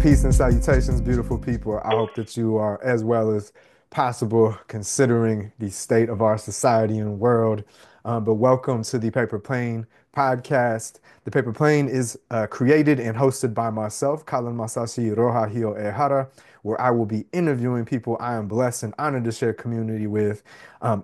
Peace and salutations, beautiful people. I hope that you are as well as possible considering the state of our society and world. But welcome to the Paper Plane podcast. The Paper Plane is created and hosted by myself, Colin Masashi Rohahio Ehara, where I will be interviewing people I am blessed and honored to share community with,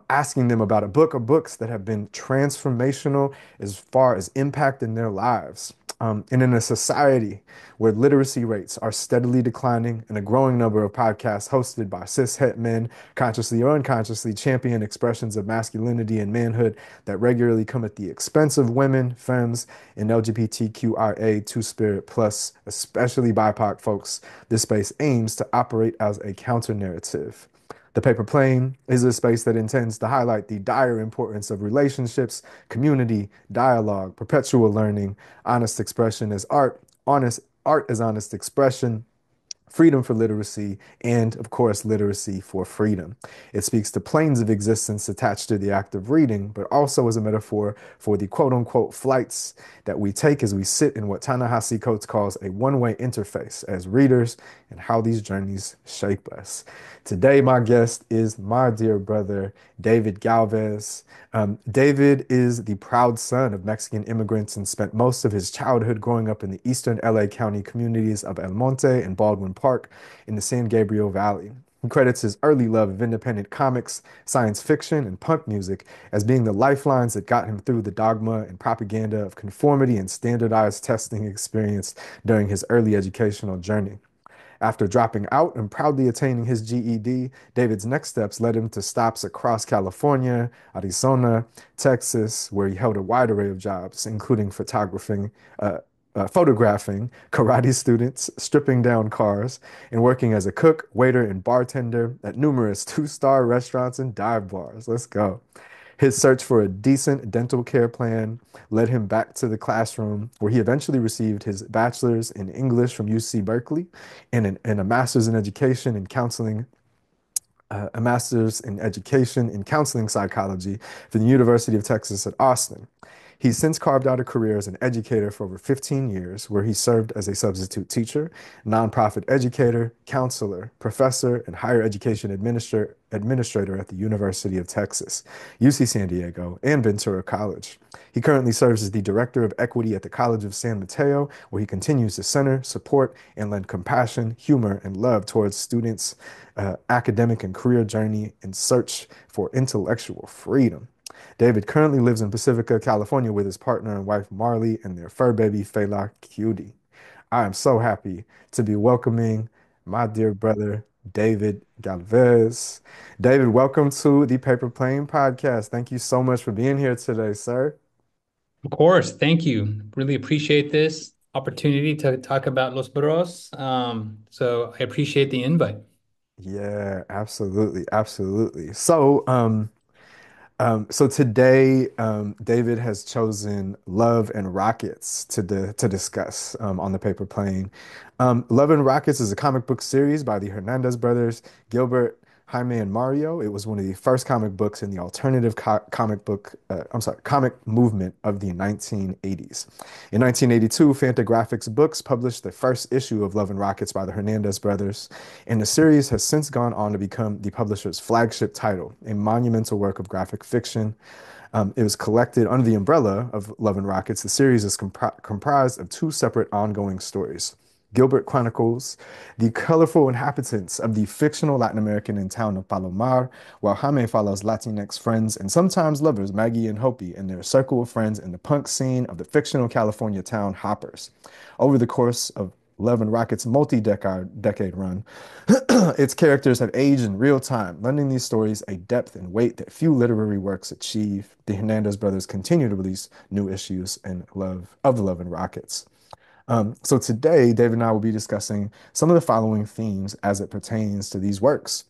asking them about a book or books that have been transformational as far as impact in their lives. And in a society where literacy rates are steadily declining and a growing number of podcasts hosted by cis-het men, consciously or unconsciously, champion expressions of masculinity and manhood that regularly come at the expense of women, femmes, and LGBTQIA, Two-Spirit Plus, especially BIPOC folks, this space aims to operate as a counter-narrative. The Paper Plane is a space that intends to highlight the dire importance of relationships, community, dialogue, perpetual learning, honest expression as art, honest art as honest expression, freedom for literacy, and of course, literacy for freedom. It speaks to planes of existence attached to the act of reading, but also as a metaphor for the quote unquote flights that we take as we sit in what Ta-Nehisi Coates calls a one-way interface as readers and how these journeys shape us. Today, my guest is my dear brother, David Galvez. David is the proud son of Mexican immigrants and spent most of his childhood growing up in the eastern LA County communities of El Monte and Baldwin Park in the San Gabriel Valley. He credits his early love of independent comics, science fiction, and punk music as being the lifelines that got him through the dogma and propaganda of conformity and standardized testing experience during his early educational journey. After dropping out and proudly attaining his GED, David's next steps led him to stops across California, Arizona, Texas, where he held a wide array of jobs, including photographing karate students, stripping down cars, and working as a cook, waiter, and bartender at numerous two-star restaurants and dive bars. Let's go. His search for a decent dental care plan led him back to the classroom, where he eventually received his bachelor's in English from UC Berkeley and a master's in education and counseling. A master's in education and counseling psychology from the University of Texas at Austin. He's since carved out a career as an educator for over 15 years, where he served as a substitute teacher, nonprofit educator, counselor, professor, and higher education administrator at the University of Texas, UC San Diego, and Ventura College. He currently serves as the director of equity at the College of San Mateo, where he continues to center, support, and lend compassion, humor, and love towards students' academic and career journey in search for intellectual freedom. David currently lives in Pacifica, California with his partner and wife Marely and their fur baby Fela Cutie. I am so happy to be welcoming my dear brother David Galvez. David, welcome to the Paper Plane podcast. Thank you so much for being here today, sir. Of course, thank you. Really appreciate this opportunity to talk about Los Burros. So I appreciate the invite. Yeah, absolutely, absolutely. So today, David has chosen Love and Rockets to discuss on the Paper Plane. Love and Rockets is a comic book series by the Hernandez brothers, Gilbert, Jaime, and Mario. It was one of the first comic books in the alternative comic movement of the 1980s. In 1982, Fantagraphics Books published the first issue of Love and Rockets by the Hernandez brothers, and the series has since gone on to become the publisher's flagship title, a monumental work of graphic fiction. It was collected under the umbrella of Love and Rockets. The series is comprised of two separate ongoing stories. Gilbert chronicles the colorful inhabitants of the fictional Latin American town of Palomar, while Jaime follows Latinx friends and sometimes lovers Maggie and Hopi and their circle of friends in the punk scene of the fictional California town Hoppers. Over the course of Love and Rocket's multi-decade run, its characters have aged in real time, lending these stories a depth and weight that few literary works achieve. The Hernandez brothers continue to release new issues in love of the Love and Rockets. So today, David and I will be discussing some of the following themes as it pertains to these works.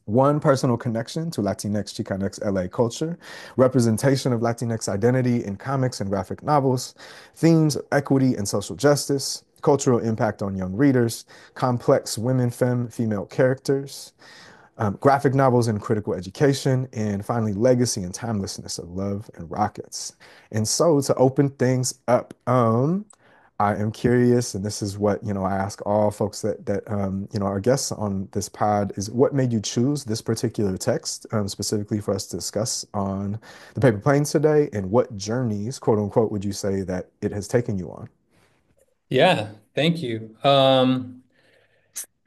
One, personal connection to Latinx, Chicanx, LA culture, representation of Latinx identity in comics and graphic novels, themes of equity and social justice, cultural impact on young readers, complex female characters, graphic novels and critical education, and finally, legacy and timelessness of Love and Rockets. And so to open things up, I am curious, and this is what, I ask all folks that are guests on this pod is what made you choose this particular text, specifically for us to discuss on the paper planes today, and what journeys, quote unquote, would you say that it has taken you on? Yeah, thank you.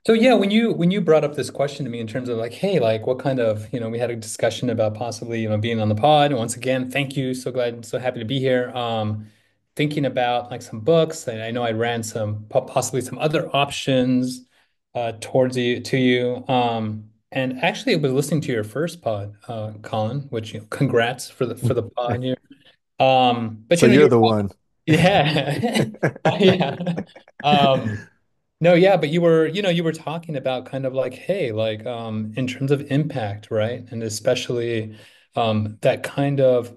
So yeah, when you brought up this question to me in terms of like, hey, like what kind of, we had a discussion about possibly, being on the pod. And once again, thank you. So glad, so happy to be here. Thinking about like some books, and I know I ran some possibly some other options towards you to you. And actually, it was listening to your first pod, Colin, which congrats for the pod here. But So you you're were the one. yeah. Yeah. Um, no, yeah, but you were talking about kind of like, hey, like in terms of impact, right? And especially that kind of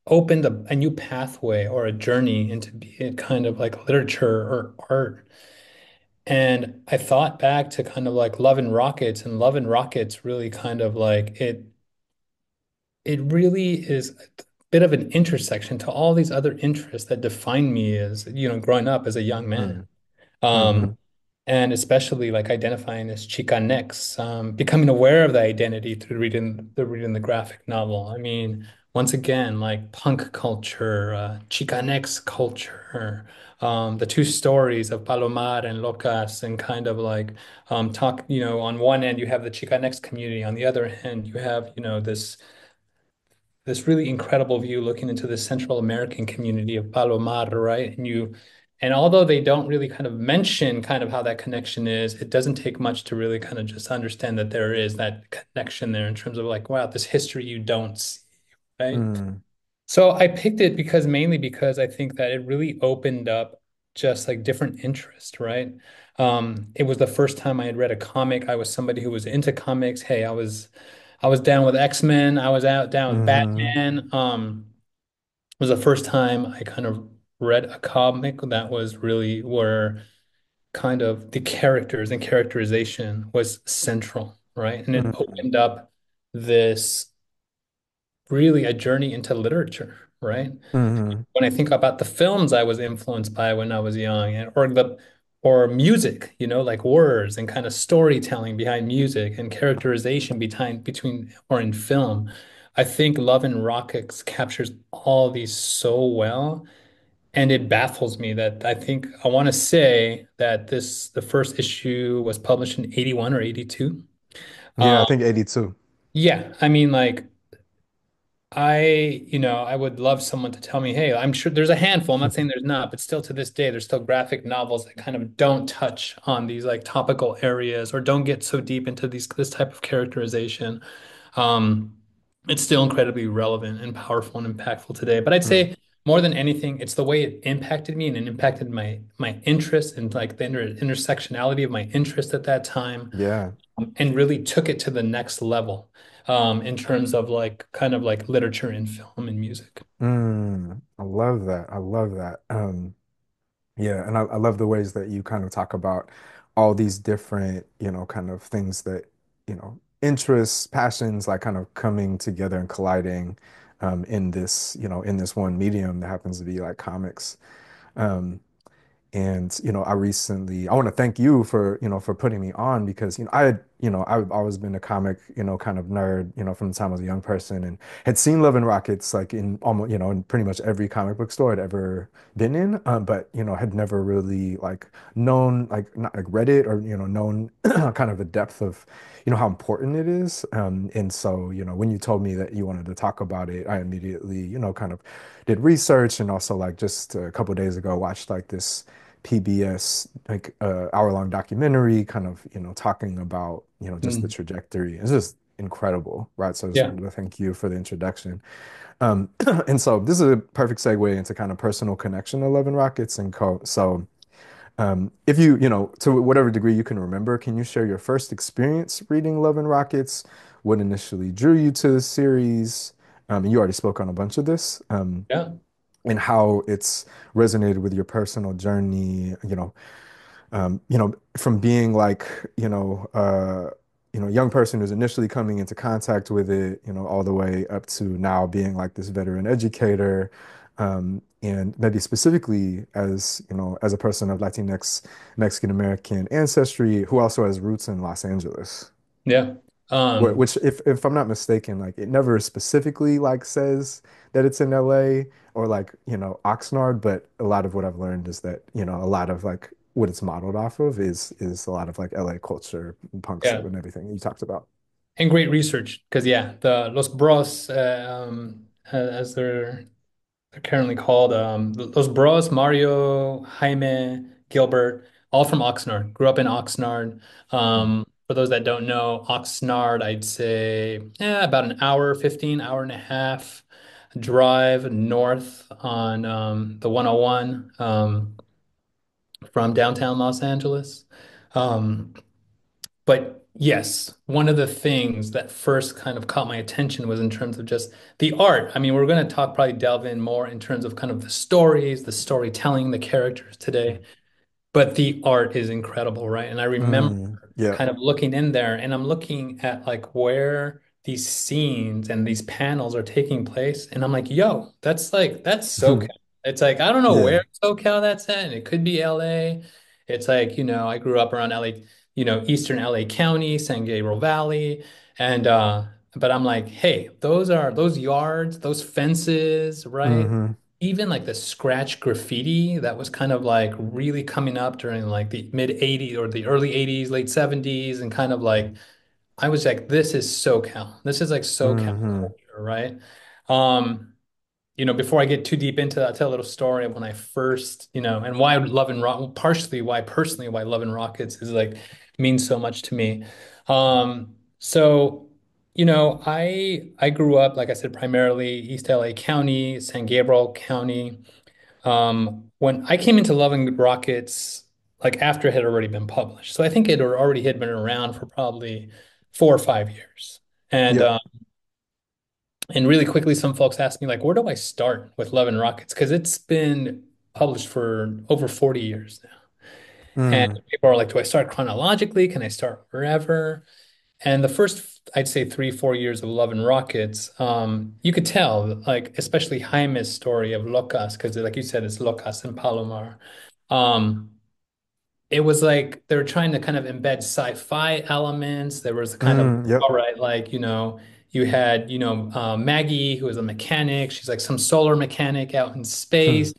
opened a new pathway or a journey into kind of like literature or art. And I thought back to kind of like Love and Rockets, and Love and Rockets really kind of like it really is a bit of an intersection to all these other interests that define me as, growing up as a young man. Mm, Um, hmm and especially like identifying as Chicanx, becoming aware of the identity through reading the graphic novel. I mean, once again, like punk culture, Chicanx culture, the two stories of Palomar and Locas, and kind of like talk, on one end you have the Chicanx community, on the other hand you have, this really incredible view looking into the Central American community of Palomar, right? And although they don't really kind of mention kind of how that connection is, it doesn't take much to really kind of just understand that there is that connection there in terms of like, wow, this history you don't see, right? mm, So I picked it mainly because I think that it really opened up just like different interests, right? It was the first time I had read a comic. I was somebody who was into comics. Hey, I was down with X-Men. I was out down with hmm Batman. It was the first time I kind of read a comic that was really where kind of the characters and characterization was central, right? And it hmm opened up this really a journey into literature, right? hmm When I think about the films I was influenced by when I was young, or music, like words and kind of storytelling behind music and characterization between or in film. I think Love and Rockets captures all these so well. And it baffles me that I want to say that the first issue was published in 81 or 82. Yeah, Um, I think 82. yeah, I mean, like, I would love someone to tell me, hey, I'm sure there's a handful. I'm not saying there's not, but still to this day, there's still graphic novels that kind of don't touch on these like topical areas or don't get so deep into this type of characterization. Um, it's still incredibly relevant and powerful and impactful today. But I'd Mm, say more than anything, it's the way it impacted me and it impacted my interest and like the intersectionality of my interest at that time, yeah. and really took it to the next level in terms of like kind of like literature and film and music. I love that. I love that. Yeah, and I love the ways that you kind of talk about all these different, kind of things that, interests, passions, like kind of coming together and colliding in this one medium that happens to be like comics. Um, and, I want to thank you for putting me on because, I've always been a comic, kind of nerd, from the time I was a young person and had seen Love and Rockets like in almost, in pretty much every comic book store I'd ever been in. But, had never really like known, like not like read it or, known kind of the depth of, how important it is. And so, when you told me that you wanted to talk about it, I immediately, kind of did research and also like just a couple of days ago watched like this PBS like hour-long documentary kind of, talking about, just the Mm. trajectory. It's just incredible, right? So I just Yeah, wanted to thank you for the introduction. Um, and so this is a perfect segue into kind of personal connection to Love and Rockets and co. So if you, to whatever degree you can remember, can you share your first experience reading Love and Rockets? What initially drew you to the series? And you already spoke on a bunch of this. yeah, And how it's resonated with your personal journey, from being like, young person who's initially coming into contact with it, all the way up to now being like this veteran educator. And maybe specifically as, as a person of Latinx, Mexican American ancestry who also has roots in Los Angeles. Yeah. Um, Which, if I'm not mistaken, like it never specifically like says that it's in LA or like, Oxnard, but a lot of what I've learned is that, a lot of like what it's modeled off of is a lot of like LA culture, punks yeah. and everything you talked about. And great research because yeah, the Los Bros, as they're currently called, Los Bros, Mario, Jaime, Gilbert, all from Oxnard. Grew up in Oxnard. Mm. For those that don't know, Oxnard, I'd say about an hour, 15, hour and a half drive north on the 101 from downtown Los Angeles. Um, but yes, one of the things that first kind of caught my attention was in terms of just the art. I mean, we're going to talk, probably delve in more in terms of kind of the stories, the storytelling, the characters today. But the art is incredible, right? And I remember Yeah. kind of looking in there and I'm looking at like where these scenes and these panels are taking place. And I'm like, yo, that's SoCal. It's like, I don't know where Yeah. SoCal that's at. And it could be LA. It's like, I grew up around LA, Eastern LA County, San Gabriel Valley. And, but I'm like, hey, those yards, those fences, right? Hmm. Even like the scratch graffiti that was kind of like really coming up during like the mid 80s or the early 80s, late 70s, and kind of like I was like, this is SoCal. This is like SoCal Hmm. culture, right? Um, before I get too deep into that, I'll tell a little story of when I first, and why Love and Rock, partially why personally why Love and Rockets is like means so much to me. So, I grew up, like I said, primarily East LA County, San Gabriel County. When I came into Love and Rockets, like after it had already been published, so I think it already had been around for probably 4 or 5 years, and Yeah. um, and really quickly, some folks ask me like, where do I start with Love and Rockets? Because it's been published for over 40 years now, and Mm. people are like, do I start chronologically? Can I start wherever? And the first, I'd say 3, 4 years of Love and Rockets, you could tell, like, especially Jaime's story of Locas, because like you said, it's Locas and Palomar. Um, it was like they were trying to kind of embed sci-fi elements. There was a kind of, Yep. all right, like, you had, Maggie, who was a mechanic. She's like some solar mechanic out in space.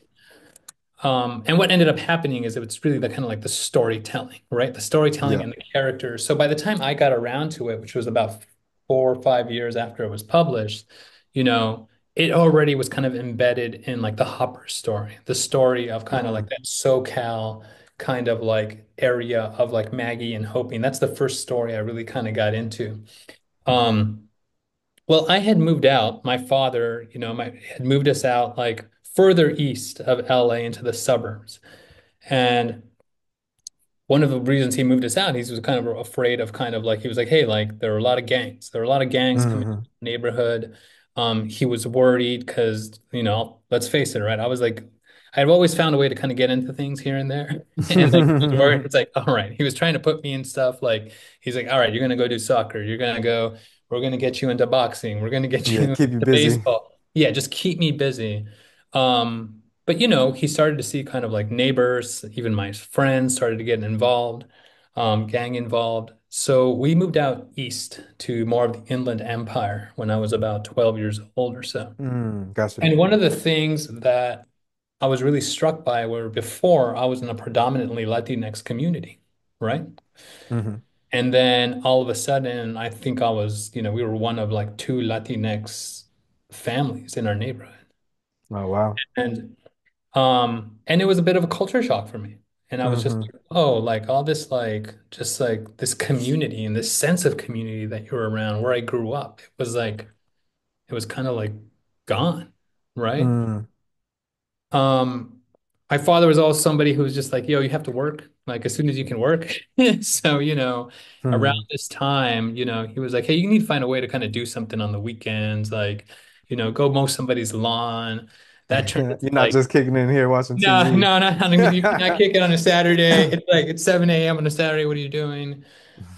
And what ended up happening is it was really the kind of like the storytelling, right? The storytelling Yeah. and the characters. So by the time I got around to it, which was about 4 or 5 years after it was published, you know, it already was kind of embedded in like the Hopper story, the story of kind of like Mm. that SoCal kind of like area of like Maggie and Hoping. That's the first story I really kind of got into. Um, well, I had moved out. My father, had moved us out like further east of LA into the suburbs. And one of the reasons he moved us out, he was kind of afraid of kind of like, he was like, hey, like there are a lot of gangs. There are a lot of gangs coming to Hmm. the neighborhood. He was worried because, let's face it, right? I was like, I've always found a way to kind of get into things here and there. And like, he was worried. It's like, all right. He was trying to put me in stuff like, he's like, all right, you're going to go do soccer. We're going to get you into boxing. We're going to get you Yeah. Keep you into busy. baseball. Yeah, just keep me busy. But he started to see kind of like neighbors, even my friends started to get involved, gang involved. So we moved out east to more of the Inland Empire when I was about 12 years old or so. Gotcha. And one of the things that I was really struck by were before I was in a predominantly Latinx community, right? Hmm. And then all of a sudden, I think we were one of like two Latinx families in our neighborhood. Oh, wow. And it was a bit of a culture shock for me. And I was just Hmm. like, oh, like all this, like, just like this community and this sense of community that you're around where I grew up. It was kind of like gone, right? Mm. Um, my father was always somebody who was just like, yo, you have to work, like, as soon as you can work. So, around Hmm. this time, he was like, hey, you need to find a way to kind of do something on the weekends, like, go mow somebody's lawn. That turned into You're not like, just kicking in here watching no, TV. no, no, you cannot kick it on a Saturday. It's like it's 7 a.m. on a Saturday. What are you doing?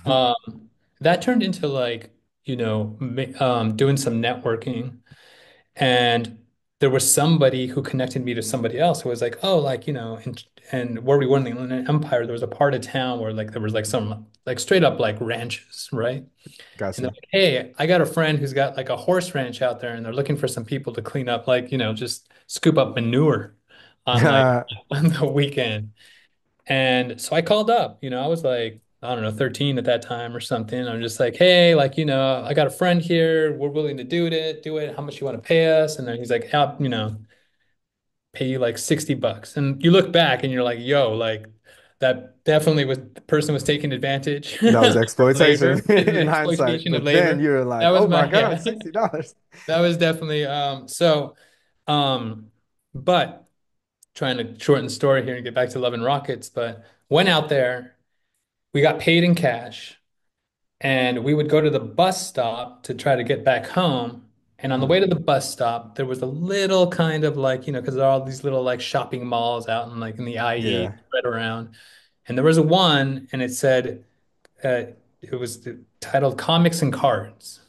Um, that turned into like, doing some networking. And there was somebody who connected me to somebody else who was like, oh, like, and where we were in the Inland Empire, there was a part of town where like there was like some like straight up like ranches, right? And they're Gotcha. like, hey, I got a friend who's got like a horse ranch out there, and they're looking for some people to clean up, like, just scoop up manure on like on the weekend. And so I called up, I was like, I don't know, 13 at that time or something. I'm just like, hey, like, I got a friend here. We're willing to do it. How much you want to pay us? And then he's like, pay you like $60. And you look back and you're like, yo, like that definitely was the person was taking advantage That was of exploitation labor. It was in hindsight. exploitation of But then labor. you're That like, was oh my my, God, yeah, $60. that was definitely, but trying to shorten the story here and get back to Love and Rockets, but went out there, we got paid in cash, and we would go to the bus stop to try to get back home. And on the way to the bus stop, there was a little kind of like, because there are all these little like shopping malls out in the IE Yeah. spread around. And there was one, and it said, it was titled Comics and Cards.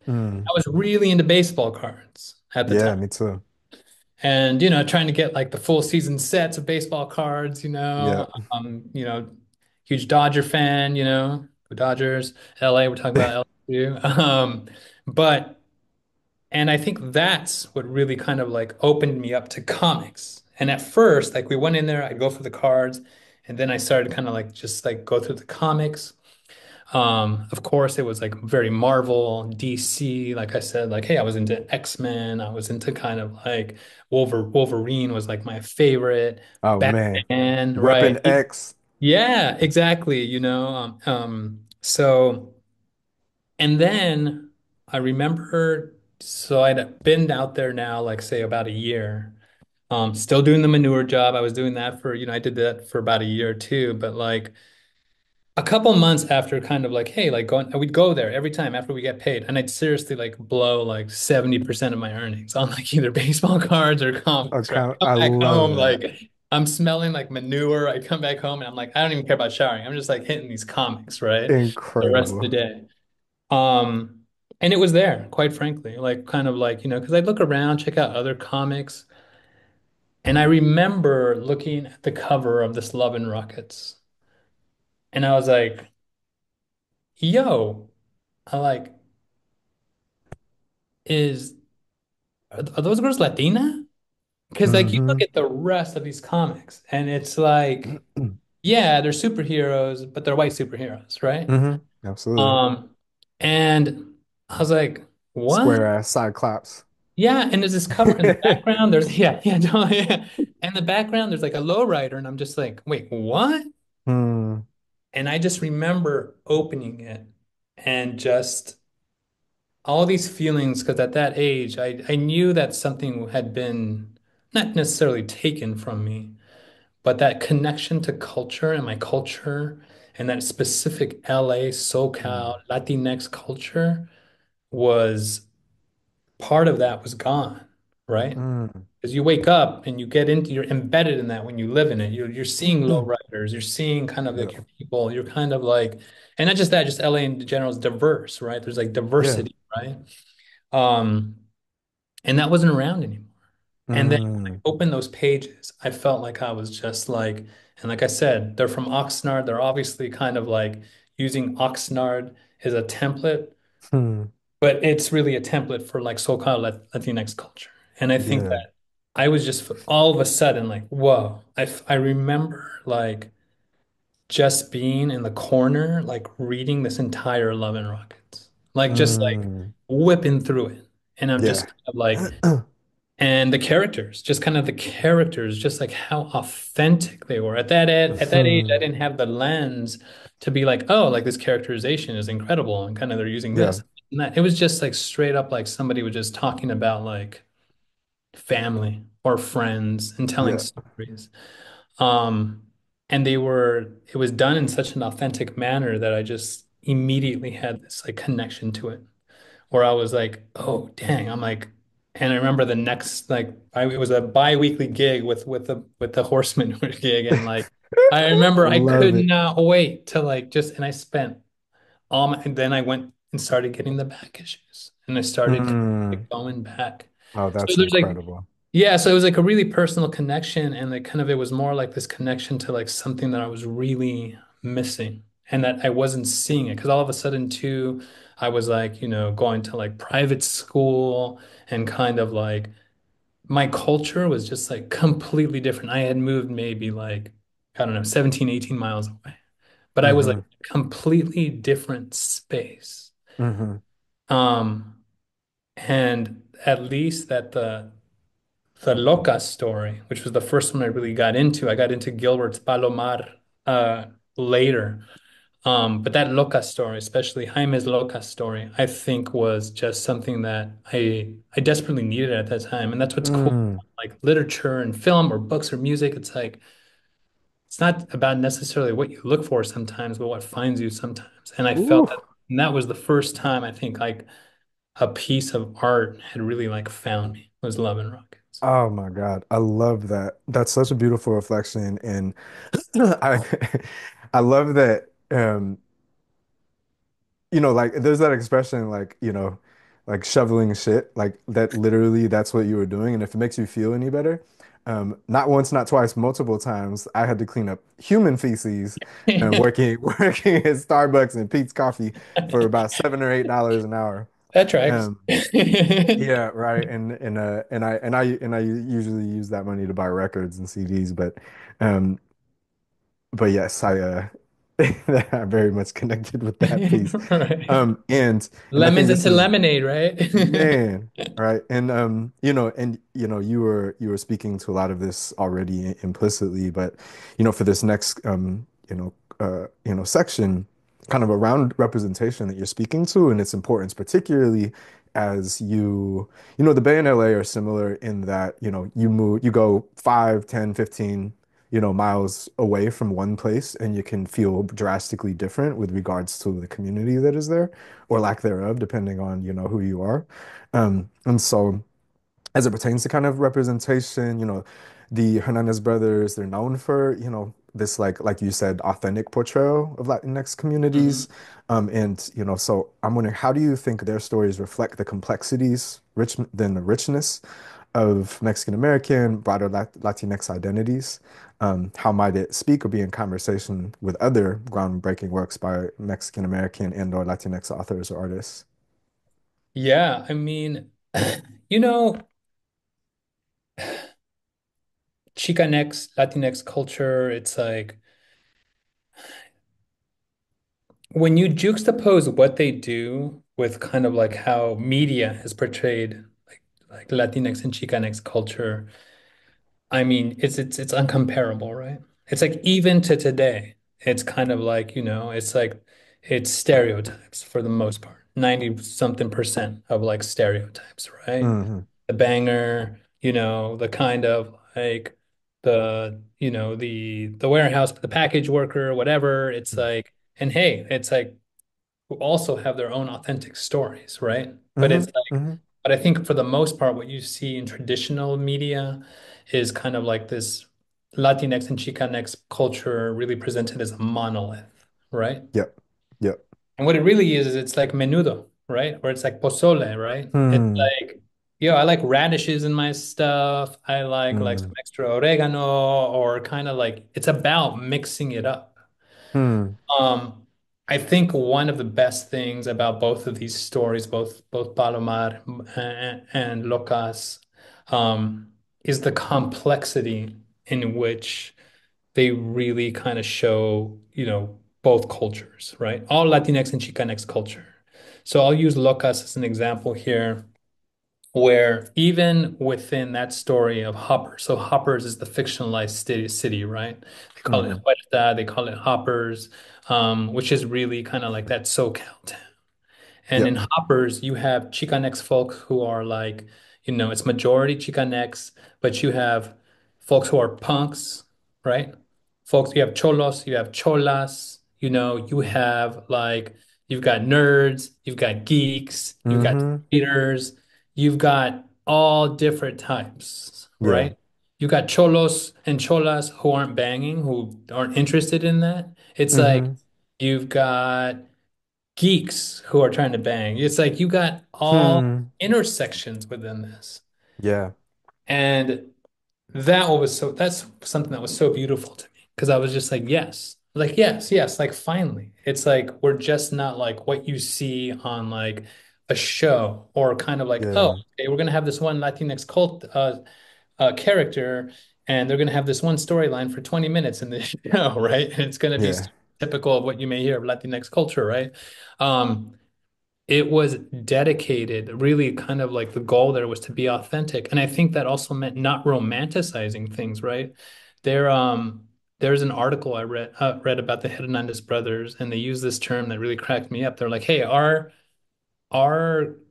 Mm. I was really into baseball cards at the Yeah, time. me too. And, trying to get like the full season sets of baseball cards, Yeah. huge Dodger fan, the Dodgers, LA, we're talking about LA too. But, and I think that's what really kind of like opened me up to comics. And at first, like we went in there, I'd go for the cards, and then I started kind of like just like go through the comics. Of course, it was like very Marvel, DC. Like I said, like, hey, I was into X-Men. I was into kind of like Wolverine was like my favorite. Oh man. Batman, right? Weapon X. Yeah, exactly. So, and then I remember, so I'd been out there now, like say about a year. Still doing the manure job. I was doing that for, I did that for about a year or two, but like a couple months after kind of like, hey, like going, we'd go there every time after we get paid. And I'd seriously like blow like 70% of my earnings on like either baseball cards or comics, right? Okay. Come I back home, love that. like I'm smelling like manure. I come back home and I'm like, I don't even care about showering. I'm just like hitting these comics, right? The rest of the Incredible. day. Um, and it was there, quite frankly, like kind of like, because I'd look around, check out other comics. And I remember looking at the cover of this Love and Rockets. And I was like, yo, I like, is are those girls Latina? Because like you look Hmm. at the rest of these comics and it's like, yeah, they're superheroes, but they're white superheroes, right? Hmm. Absolutely. Um, and I was like, what? Square ass Cyclops. Yeah, and there's this cover in the background. There's yeah, no, yeah. In the background, there's like a lowrider, and I'm just like, wait, what? Hmm. And I just remember opening it and just all these feelings, because at that age, I knew that something had been not necessarily taken from me, but that connection to culture and my culture and that specific LA, SoCal, Mm. Latinx culture was part of that was gone, right? Mm. Because you wake up and you're embedded in that when you live in it. You're seeing lowriders, you're seeing kind of Yeah. like your people, you're kind of like, and not just that, just LA in general is diverse, right? There's like Yeah. diversity, right? Um, and that wasn't around anymore. And then when I Mm. opened those pages, I felt like I was just like, and like I said, they're from Oxnard. They're obviously kind of like using Oxnard as a template, Hmm. but it's really a template for like so-called Latinx culture. And I think Yeah. that I was just all of a sudden like, whoa, I remember like just being in the corner, like reading this entire Love and Rockets, like just like Mm. whipping through it. And I'm just Yeah. kind of like, and the characters, just kind of the characters, just like how authentic they were. At that age, I Hmm. didn't have the lens to be like, oh, like this characterization is incredible, and kind of they're using Yeah. this and that. It was just like straight up like somebody was just talking about like family or friends and telling Yeah. stories. Um, and it was done in such an authentic manner that I just immediately had this like connection to it where I was like, oh dang, I'm like, and I remember the next like it was a bi-weekly gig with the Horseman gig, and like I remember I Love could it. not wait to like just and I spent and then I went and started getting the back issues and I started Mm. like going back. Oh, So that's there's like incredible. Yeah, so it was like a really personal connection, and like kind of it was more like this connection to like something that I was really missing and that I wasn't seeing it because all of a sudden too, I was like, going to like private school and kind of like my culture was just like completely different. I had moved maybe like, I don't know, 17, 18 miles away, but I was like Hmm. completely different space. Hmm. Um, and at least that the Loca story, which was the first one I really got into. I got into Gilbert's Palomar uh, later. But that Loca story, especially Jaime's Loca story, I think was just something that I desperately needed at that time. And that's what's cool, Mm. like literature and film or books or music. It's like it's not about necessarily what you look for sometimes, but what finds you sometimes. And I felt Ooh. that, and that was the first time I think like a piece of art had really like found me was Love and Rockets. Oh my God. I love that. That's such a beautiful reflection. And I I love that like there's that expression like, like shoveling shit, like that literally that's what you were doing. And if it makes you feel any better, not once, not twice, multiple times, I had to clean up human feces and working working at Starbucks and Pete's Coffee for about $7 or $8 an hour. That tracks. Um, yeah, right. And I usually use that money to buy records and CDs, um but yes, I'm very much connected with that piece. Right. And I think Lemons this into is lemonade, right? man, right? And you were speaking to a lot of this already implicitly, but for this next section, kind of around representation that you're speaking to and its importance, particularly as the Bay and LA are similar in that, you go 5, 10, 15 miles away from one place and you can feel drastically different with regards to the community that is there or lack thereof, depending on, who you are. And so as it pertains to kind of representation, the Hernandez brothers, they're known for, this like you said, authentic portrayal of Latinx communities. Mhm. So I'm wondering, how do you think their stories reflect the complexities, rich than the richness of Mexican American, broader Latinx identities? How might it speak or be in conversation with other groundbreaking works by Mexican American and or Latinx authors or artists? Yeah, I mean, you know, Chicanx, Latinx culture, it's like when you juxtapose what they do with kind of like how media has portrayed like Latinx and Chicanx culture, I mean, it's uncomparable, right? It's like even to today, it's kind of like, it's like it's stereotypes for the most part. 90 something percent of like stereotypes, right? Hmm. The banger, the kind of like the warehouse, the package worker, whatever. It's like, and hey, it's like who also have their own authentic stories, right? But Hmm. it's like, Hmm. but I think for the most part, what you see in traditional media is kind of like this Latinx and Chicanx culture really presented as a monolith, right? Yep. Yep. And what it really is it's like menudo, right? Or it's like pozole, right? It's Hmm. like, I like radishes in my stuff. I like some Hmm. extra oregano, or kind of like it's about mixing it up. Hmm. Um, I think one of the best things about both of these stories, both Palomar and Locas, is the complexity in which they really kind of show, both cultures, right? All Latinx and Chicanx culture. So I'll use Locas as an example here, where even within that story of Hoppers, so Hoppers is the fictionalized city, right? They call it Hmm. Huerta, they call it Hoppers, which is really kind of like that SoCal town. And in Yep. Hoppers, you have Chicanx folk who are like, it's majority Chicanx, but you have folks who are punks, right? Folks, you have cholos, you have cholas, you have like, you've got nerds, you've got geeks, you've got Hmm. skaters, you've got all different types, Yeah. right? You got cholos and cholas who aren't banging, who aren't interested in that. It's like Hmm. you've got geeks who are trying to bang. It's like you got all Hmm. intersections within this. Yeah. And that's something that was so beautiful to me because I was just like, yes, yes, like finally. It's like we're just not like what you see on like a show or kind of like, oh, Yeah. okay, we're gonna have this one Latinx cult character and they're gonna have this one storyline for 20 minutes in this show, right? And it's gonna be Yeah. typical of what you may hear of Latinx culture, right? Um, it was dedicated, really kind of like the goal there was to be authentic. And I think that also meant not romanticizing things, right? There, there's an article I read about the Hernandez brothers, and they use this term that really cracked me up. They're like, hey, our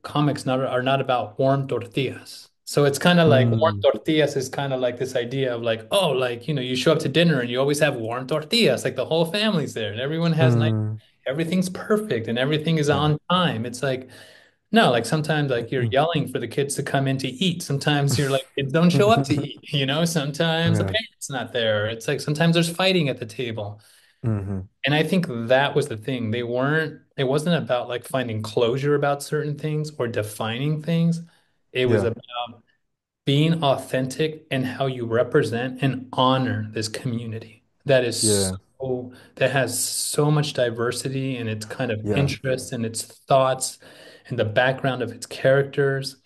comics not are not about warm tortillas. So it's kind of like warm Mm. tortillas is kind of like this idea of like, oh, like, you show up to dinner and you always have warm tortillas, like the whole family's there and everyone has nice, Mm. everything's perfect and everything is Yeah. on time. It's like, no, like sometimes like you're Mm. yelling for the kids to come in to eat. Sometimes you're like, kids don't show up to eat. Sometimes the Yeah. parents not there. It's like sometimes there's fighting at the table. Hmm. And I think that was the thing. It wasn't about like finding closure about certain things or defining things. It was Yeah. about being authentic and how you represent and honor this community Yeah. that has so much diversity in its kind of Yeah. interests and its thoughts and the background of its characters.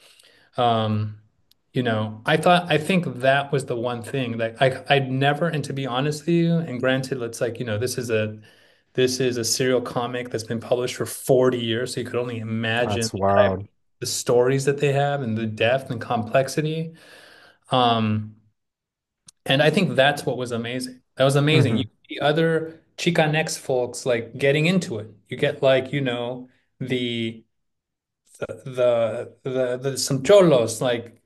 Um, I think that was the one thing that I'd never, and to be honest with you, and granted, it's like, this is a serial comic that's been published for 40 years, so you could only imagine That's wild. the stories that they have and the depth and complexity. Um, and I think that's what was amazing. That was amazing. You Hmm. see other Chicanx folks like getting into it. You get like, the the some cholos like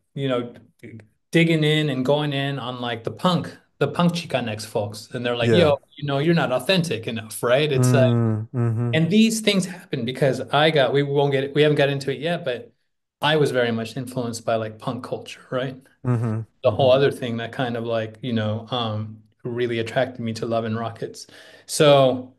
digging in and going in on like the punk Chicanx folks, and they're like, Yeah. yo, you're not authentic enough, right? It's Mm. Hmm. and these things happen because we haven't got into it yet, but I was very much influenced by like punk culture, right? Hmm. The whole Hmm. other thing that kind of like really attracted me to Love and Rockets. So.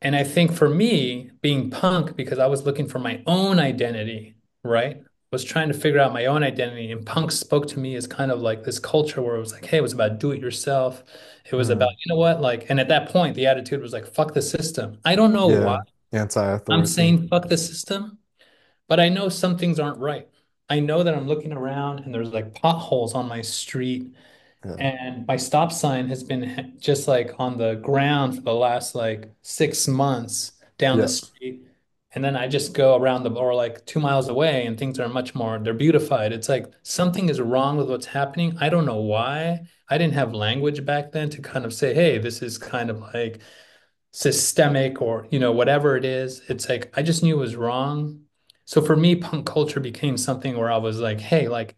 And I think for me, being punk, because I was looking for my own identity, right? Was trying to figure out my own identity. And punk spoke to me as kind of like this culture where it was like, hey, it was about do it yourself. It was about, Mm. you know what? Like, and at that point, the attitude was like, fuck the system. I don't know why Yeah. I'm Anti-authority. saying fuck the system, but I know some things aren't right. I know that I'm looking around and there's like potholes on my street Yeah. and my stop sign has been just like on the ground for the last like 6 months down the Yeah. street. And then I just go around or like 2 miles away and things are they're beautified. It's like something is wrong with what's happening. I don't know why. I didn't have language back then to kind of say, hey, this is kind of like systemic or, whatever it is. It's like I just knew it was wrong. So for me, punk culture became something where I was like, hey, like,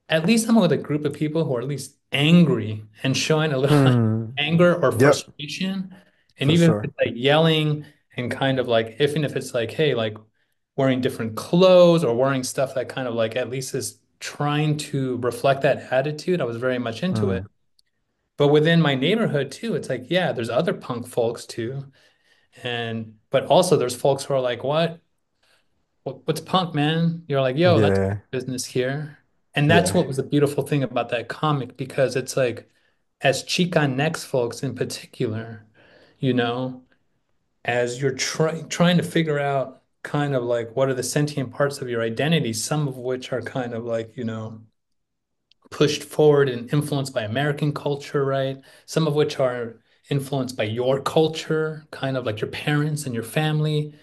at least I'm with a group of people who are at least angry and showing a little Mm. anger or Yep. frustration. And For even if sure. it's like yelling and kind of like, even if it's like, hey, like wearing different clothes or wearing stuff that kind of like at least is trying to reflect that attitude, I was very much into it. Mm. But within my neighborhood too, it's like, yeah, there's other punk folks too. But also there's folks who are like, what's punk, man? You're like, yo, that's Yeah. business here. And that's Yeah. what was the beautiful thing about that comic because it's like, as Chicanx folks in particular, you know, as you're trying to figure out kind of like what are the sentient parts of your identity, some of which are kind of like, pushed forward and influenced by American culture, right? Some of which are influenced by your culture, kind of like your parents and your family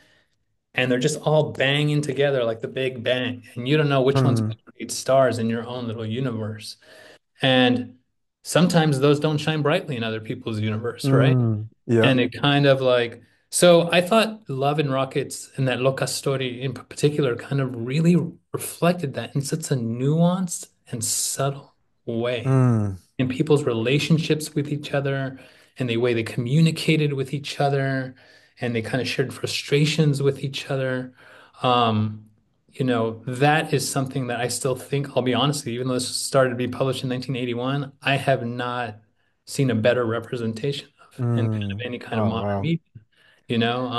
and they're just all banging together like the Big Bang. And you don't know which one's going Mm. to create stars in your own little universe. And sometimes those don't shine brightly in other people's universe, right? Mm. Yep. And it kind of like, so I thought Love and Rockets and that Loca story in particular kind of really reflected that in such a nuanced and subtle way Mm. in people's relationships with each other and the way they communicated with each other and they kind of shared frustrations with each other. Um, that is something that I still think, I'll be honest with you, even though this started to be published in 1981, I have not seen a better representation of in kind of Mm. any kind of Oh, modern wow. media, you know?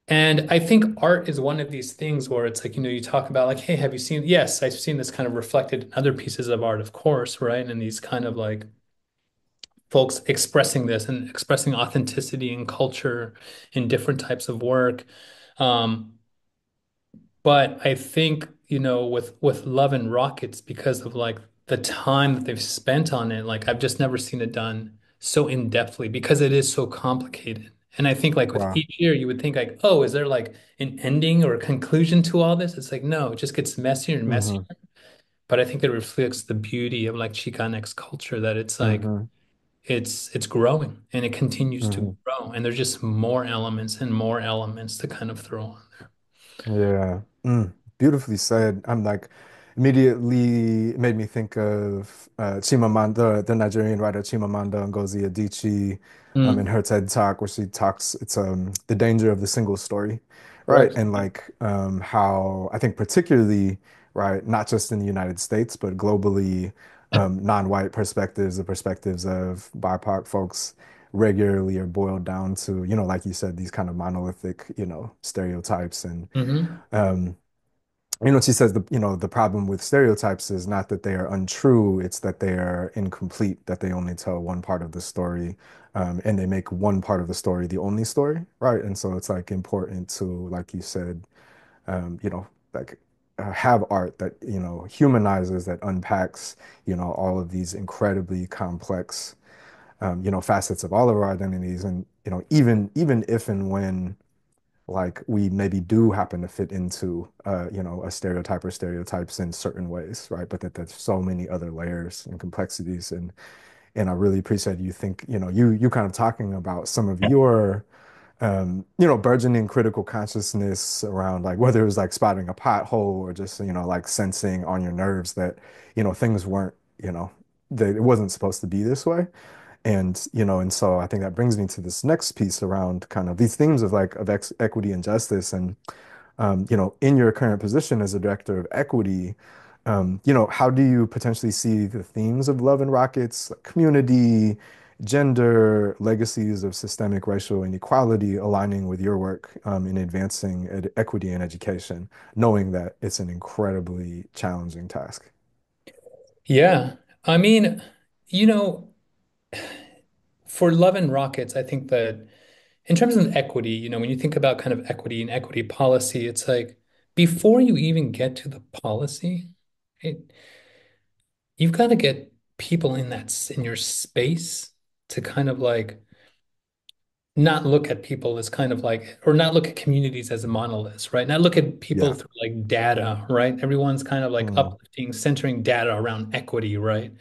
And I think art is one of these things where it's like, you talk about like, hey, have you seen? Yes, I've seen this kind of reflected in other pieces of art, of course, right? And these kind of like folks expressing this and expressing authenticity and culture in different types of work. Um, but I think, with Love and Rockets, because of like the time that they've spent on it, like I've just never seen it done so in-depthly because it is so complicated. And I think like with Wow. each year, you would think like, oh, is there like an ending or a conclusion to all this? It's like, no, it just gets messier and messier. Hmm. But I think it reflects the beauty of like Chicanx culture that it's like Hmm. it's growing and it continues to Hmm. grow. And there's just more elements and more elements to kind of throw on there. Yeah. Beautifully said. I'm like immediately it made me think of Chimamanda, the Nigerian writer Chimamanda Ngozi Adichie, in Mm, her TED Talk where she talks it's the danger of the single story, right? correct. And like how I think particularly right, not just in the United States, but globally, non-white perspectives, the perspectives of BIPOC folks regularly are boiled down to, like you said, these kind of monolithic, stereotypes and Hmm. um, she says the problem with stereotypes is not that they are untrue, it's that they are incomplete, that they only tell one part of the story, and they make one part of the story the only story, right? And so it's like important to, like you said, like have art that, humanizes, that unpacks, all of these incredibly complex, facets of all of our identities. And, even if and when like we maybe do happen to fit into a stereotype or stereotypes in certain ways, right? But that there's so many other layers and complexities and I really appreciate you think, you kind of talking about some of your burgeoning critical consciousness around like whether it was like spotting a pothole or just, like sensing on your nerves that, things weren't, that it wasn't supposed to be this way. And so I think that brings me to this next piece around kind of these themes of like of equity and justice. And in your current position as a director of equity, how do you potentially see the themes of Love and Rockets, like community, gender, legacies of systemic racial inequality aligning with your work in advancing ed equity in education, knowing that it's an incredibly challenging task? Yeah. I mean, you know, for Love and Rockets, I think that in terms of equity, when you think about kind of equity and equity policy, it's like before you even get to the policy, it, you've got to get people in your space to kind of like not look at people as kind of like, or not look at communities as monoliths, right? Not look at people Yeah. through like data, right? Everyone's kind of like Mm. uplifting, centering data around equity, right?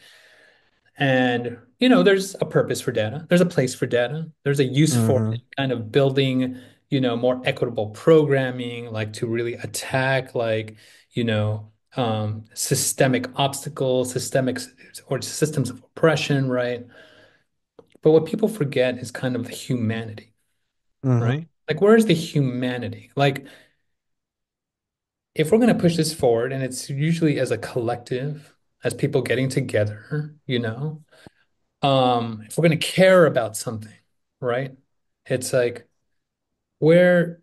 And, there's a purpose for data. There's a place for data. There's a use for it, Hmm. kind of building, more equitable programming, like to really attack like, systemic obstacles, systemic or systems of oppression, right? But what people forget is kind of the humanity, right? Hmm. Like, where's the humanity? Like, if we're going to push this forward, and it's usually as a collective, as people getting together, if we're going to care about something, right? It's like where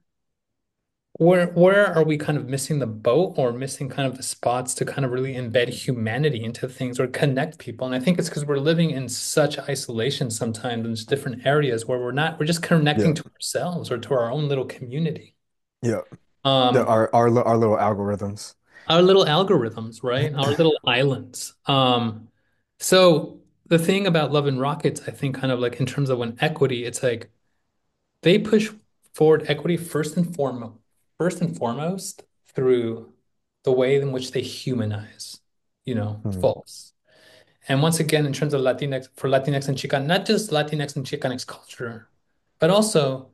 where are we kind of missing the boat or missing kind of the spots to kind of really embed humanity into things or connect people? And I think it's because we're living in such isolation sometimes in just different areas where we're just Yeah. connecting to ourselves or to our own little community. Yeah. Um, Our little algorithms. our little algorithms, right? Our little islands. So the thing about Love and Rockets, I think kind of like in terms of when equity, it's like they push forward equity first and foremost through the way in which they humanize, Hmm. folks. And once again, in terms of Latinx, for Latinx and Chican, not just Latinx and Chicanx culture, but also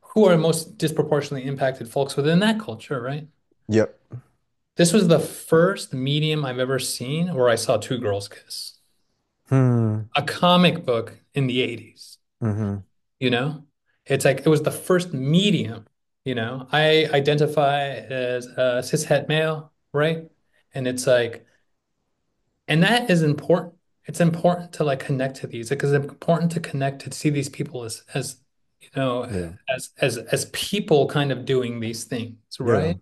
who are most disproportionately impacted folks within that culture, right? Yep. This was the first medium I've ever seen where I saw two girls kiss. Hmm. A comic book in the 80s, Hmm. you know? It's like it was the first medium, I identify as a cishet male, right? And it's like, and that is important. It's important to like connect to these because it's important to connect to see these people as Yeah. as people kind of doing these things, Yeah. right?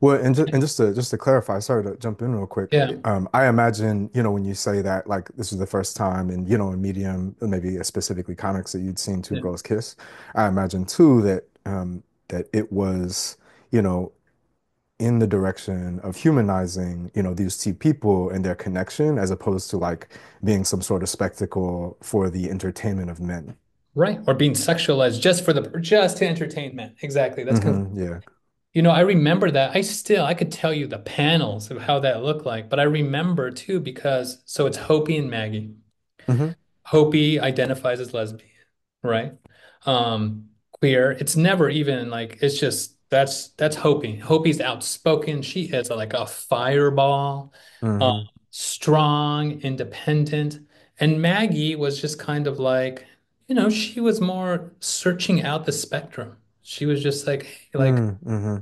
Well, and just to clarify, sorry to jump in real quick. Yeah. I imagine, when you say that, like this is the first time in, in Medium, maybe specifically comics that you'd seen two Yeah. girls kiss. I imagine too that it was, you know, in the direction of humanizing, these two people and their connection, as opposed to like being some sort of spectacle for the entertainment of men. Right. Or being sexualized just to entertain men. Exactly. Yeah. I remember that. I could tell you the panels of how that looked like, but I remember too because so it's Hopi and Maggie. Hmm. Hopi identifies as lesbian, right? Queer. It's never even like it's just that's Hopi. Hopi's outspoken. She is like a fireball, um, Hmm. strong, independent. And Maggie was just kind of like, she was more searching out the spectrum. She was just like, hey, like, Mm-hmm.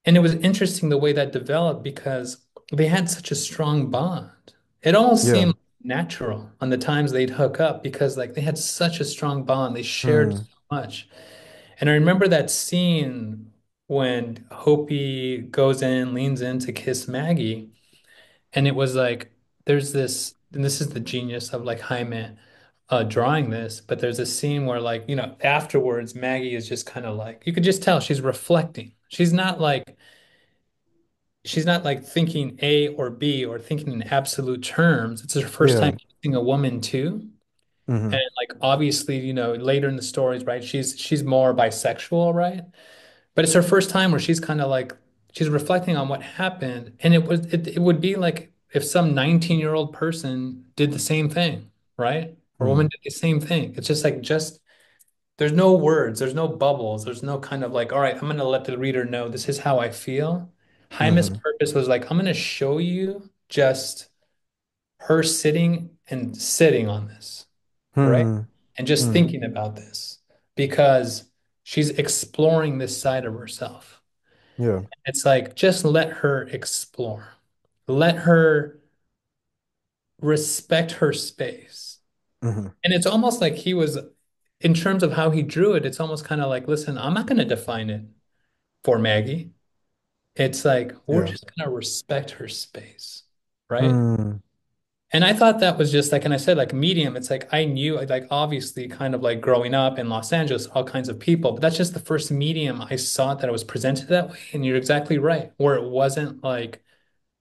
and it was interesting the way that developed because they had such a strong bond. It almost Yeah. seemed natural on the times they'd hook up because like they had such a strong bond. They shared so Mm. much. And I remember that scene when Hopi goes in, leans in to kiss Maggie, and it was like there's this, and this is the genius of like Jaime drawing this, but there's a scene where like, afterwards Maggie is just kind of like you could just tell she's reflecting. She's not like thinking A or B or thinking in absolute terms. It's her first time Yeah. kissing a woman too. And Hmm. like obviously, later in the stories, right? She's more bisexual, right? But it's her first time where she's kind of like she's reflecting on what happened. And it would be like if some 19-year-old person did the same thing, right? Or a woman Hmm. did the same thing. It's just there's no words, there's no bubbles, there's no kind of like, all right, I'm gonna let the reader know this is how I feel. Jaime's Hmm. purpose was like, I'm gonna show you just her sitting on this, right? Hmm. And just Hmm. thinking about this because she's exploring this side of herself. Yeah. It's like, just let her explore. Let her respect her space. Hmm. And it's almost like he was, in terms of how he drew it, it's almost kind of like, listen, I'm not going to define it for Maggie. It's like we're Yeah. just gonna respect her space, right? Hmm. And I thought that was just like, and I said like medium, it's like I knew like obviously kind of like growing up in Los Angeles, all kinds of people, but that's just the first medium I saw that it was presented that way. And you're exactly right, where it wasn't like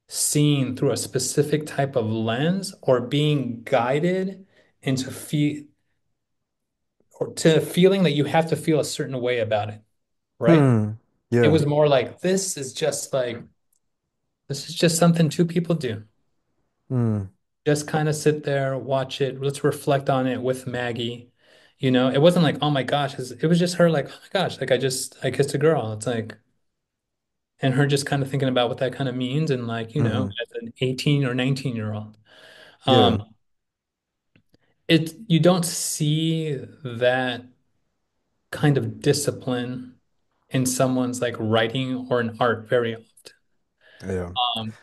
seen through a specific type of lens or being guided into feel or to feeling that you have to feel a certain way about it, right? Hmm. It Yeah. was more like this is just something two people do. Hmm. Just kind of sit there, watch it. Let's reflect on it with Maggie. It wasn't like, oh my gosh, it was just her like, oh my gosh, like I kissed a girl. It's like, and her just kind of thinking about what that kind of means and like, Hmm. as an 18 or 19-year-old. Yeah. Um, you don't see that kind of discipline in someone's like writing or in art very often. Yeah. Um,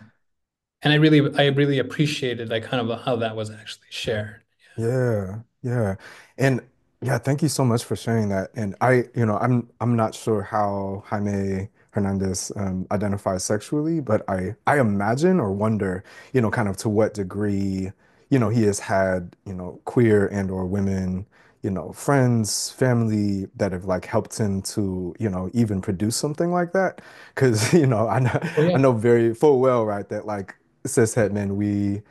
and I really appreciated like kind of how that was actually shared. Yeah, yeah. And yeah, thank you so much for sharing that. And I'm not sure how Jaime Hernandez identifies sexually, but I imagine or wonder, kind of to what degree, he has had, queer and or women, friends, family that have like helped him to, even produce something like that. Because, Oh I yeah. know very full well, right, that like cishet men,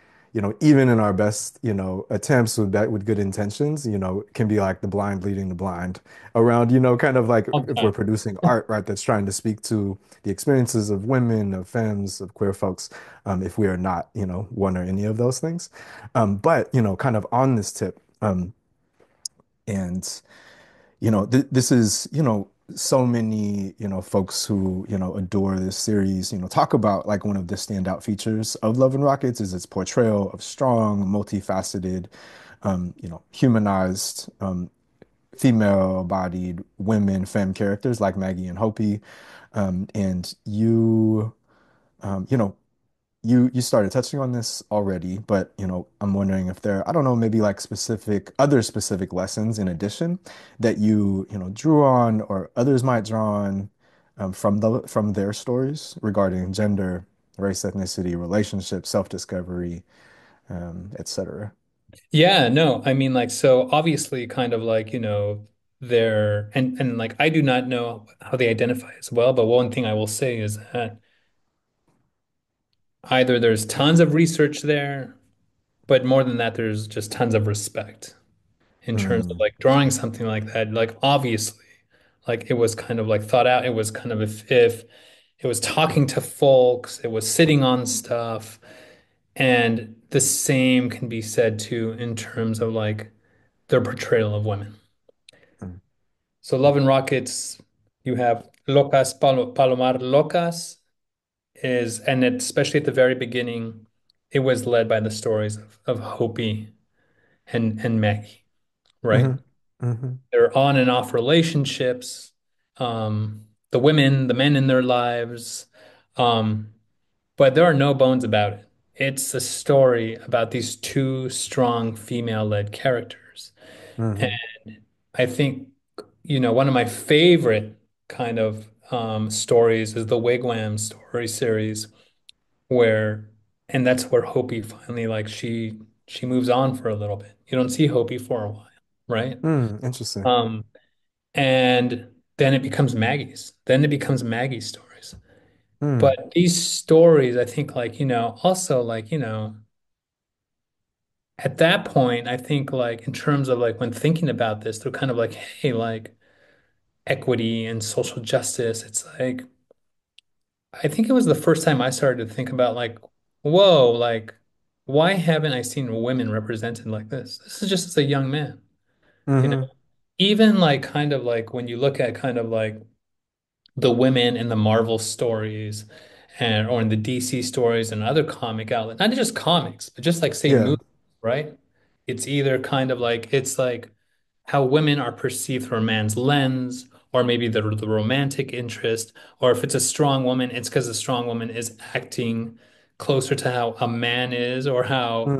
even in our best, attempts with good intentions, can be like the blind leading the blind around, kind of like All the if we're time. producing art, right, that's trying to speak to the experiences of women, of femmes, of queer folks, if we are not, one or any of those things. But, kind of on this tip, and th this is, so many, folks who, adore this series, talk about like one of the standout features of Love and Rockets is its portrayal of strong, multifaceted, humanized, female-bodied women, femme characters like Maggie and Hopi. And you know, you started touching on this already, but I'm wondering if there, I don't know, maybe like other specific lessons in addition that you drew on or others might draw on from their stories regarding gender, race, ethnicity, relationships, self-discovery, etc. Yeah, no, I mean like so obviously kind of like, they're and like I do not know how they identify as well, but one thing I will say is that either there's tons of research there, but more than that, there's just tons of respect in terms of Mm, like drawing something like that. Like obviously, like it was kind of like thought out. It was kind of if it was talking to folks, it was sitting on stuff. And the same can be said too in terms of like their portrayal of women. mm, So Love and Rockets, you have Palomar Locas is, and especially at the very beginning, it was led by the stories of Hopi and Maggie, right? hmm hmm Their on and off relationships, the women, the men in their lives, um, but there are no bones about it. It's a story about these two strong female-led characters. And hmm I think, one of my favorite kind of stories is the Wigwam story series, where, and that's where Hopi finally, like, she moves on for a little bit. You don't see Hopi for a while, right? Interesting. Um, and then it becomes Maggie's. Then it becomes Maggie's stories. Mm, But these stories, I think, like, also like, at that point, I think like in terms of like when thinking about this, they're kind of like, hey, like equity and social justice. It's like, I think it was the first time I started to think about like, whoa, like, why haven't I seen women represented like this? This is just as a young man, you know? hmm Even like kind of like when you look at kind of like the women in the Marvel stories and or in the DC stories and other comic outlets, not just comics, but just like say Yeah. movies, right? It's either kind of like it's like how women are perceived through a man's lens, or maybe the romantic interest, or if it's a strong woman, it's because the strong woman is acting closer to how a man is, or how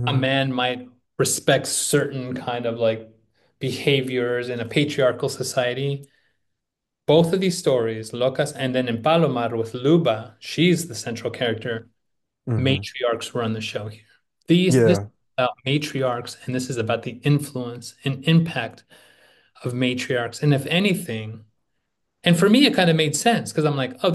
a Mm-hmm. man might respect certain kind of like behaviors in a patriarchal society. Both of these stories, Locas and then in Palomar with Luba, she's the central character. hmm Matriarchs run the show here. This is Yeah. about matriarchs, and this is about the influence and impact of matriarchs. And if anything, and for me, it kind of made sense because I'm like, oh,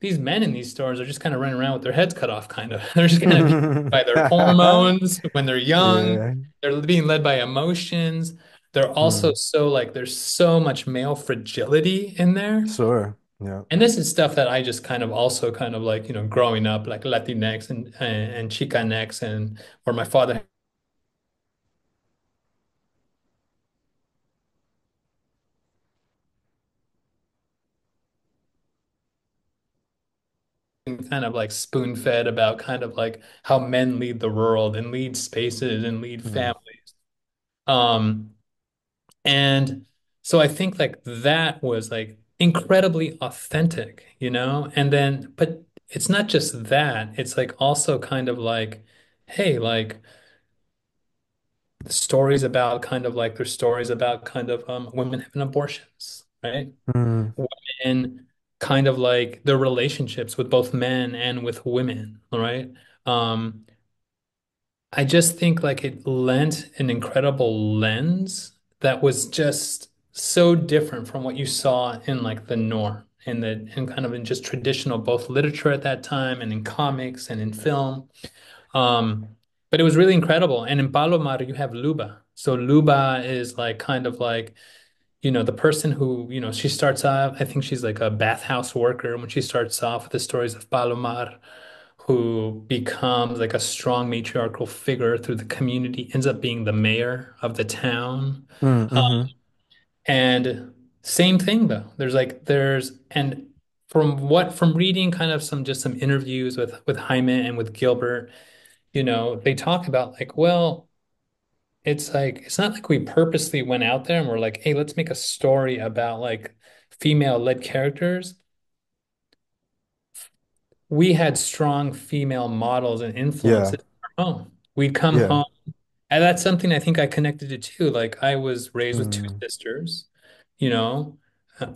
these men in these stories are just kind of running around with their heads cut off, kind of. They're just kind of being led by their hormones when they're young. Yeah. They're being led by emotions. They're also Mm. so like there's so much male fragility in there. Sure. Yeah. And this is stuff that I just kind of also kind of like, growing up like Latinx and Chicanx and or my father kind of like spoon fed about kind of like how men lead the world and lead spaces and lead Mm. families. Um, and so I think like that was like incredibly authentic, And then, but it's not just that, it's like also kind of like, hey, like the stories about kind of like there's stories about kind of women having abortions, right? Mm. Women kind of like their relationships with both men and with women, right? Um, I just think like it lent an incredible lens that was just so different from what you saw in like the norm and kind of in just traditional both literature at that time and in comics and in film. Um, but it was really incredible. And in Palomar, you have Luba. So Luba is like kind of like, the person who, she starts off, I think she's like a bathhouse worker when she starts off with the stories of Palomar, who becomes like a strong matriarchal figure through the community, ends up being the mayor of the town. Mm. hmm And same thing though. And from reading kind of some interviews with Jaime and with Gilbert, they talk about like, well, it's like it's not like we purposely went out there and we're like, hey, let's make a story about like female-led characters. we had strong female models and Yeah. influences in our home. We'd come Yeah. home, and that's something I think I connected to too. Like I was raised with two Mm, sisters, you know.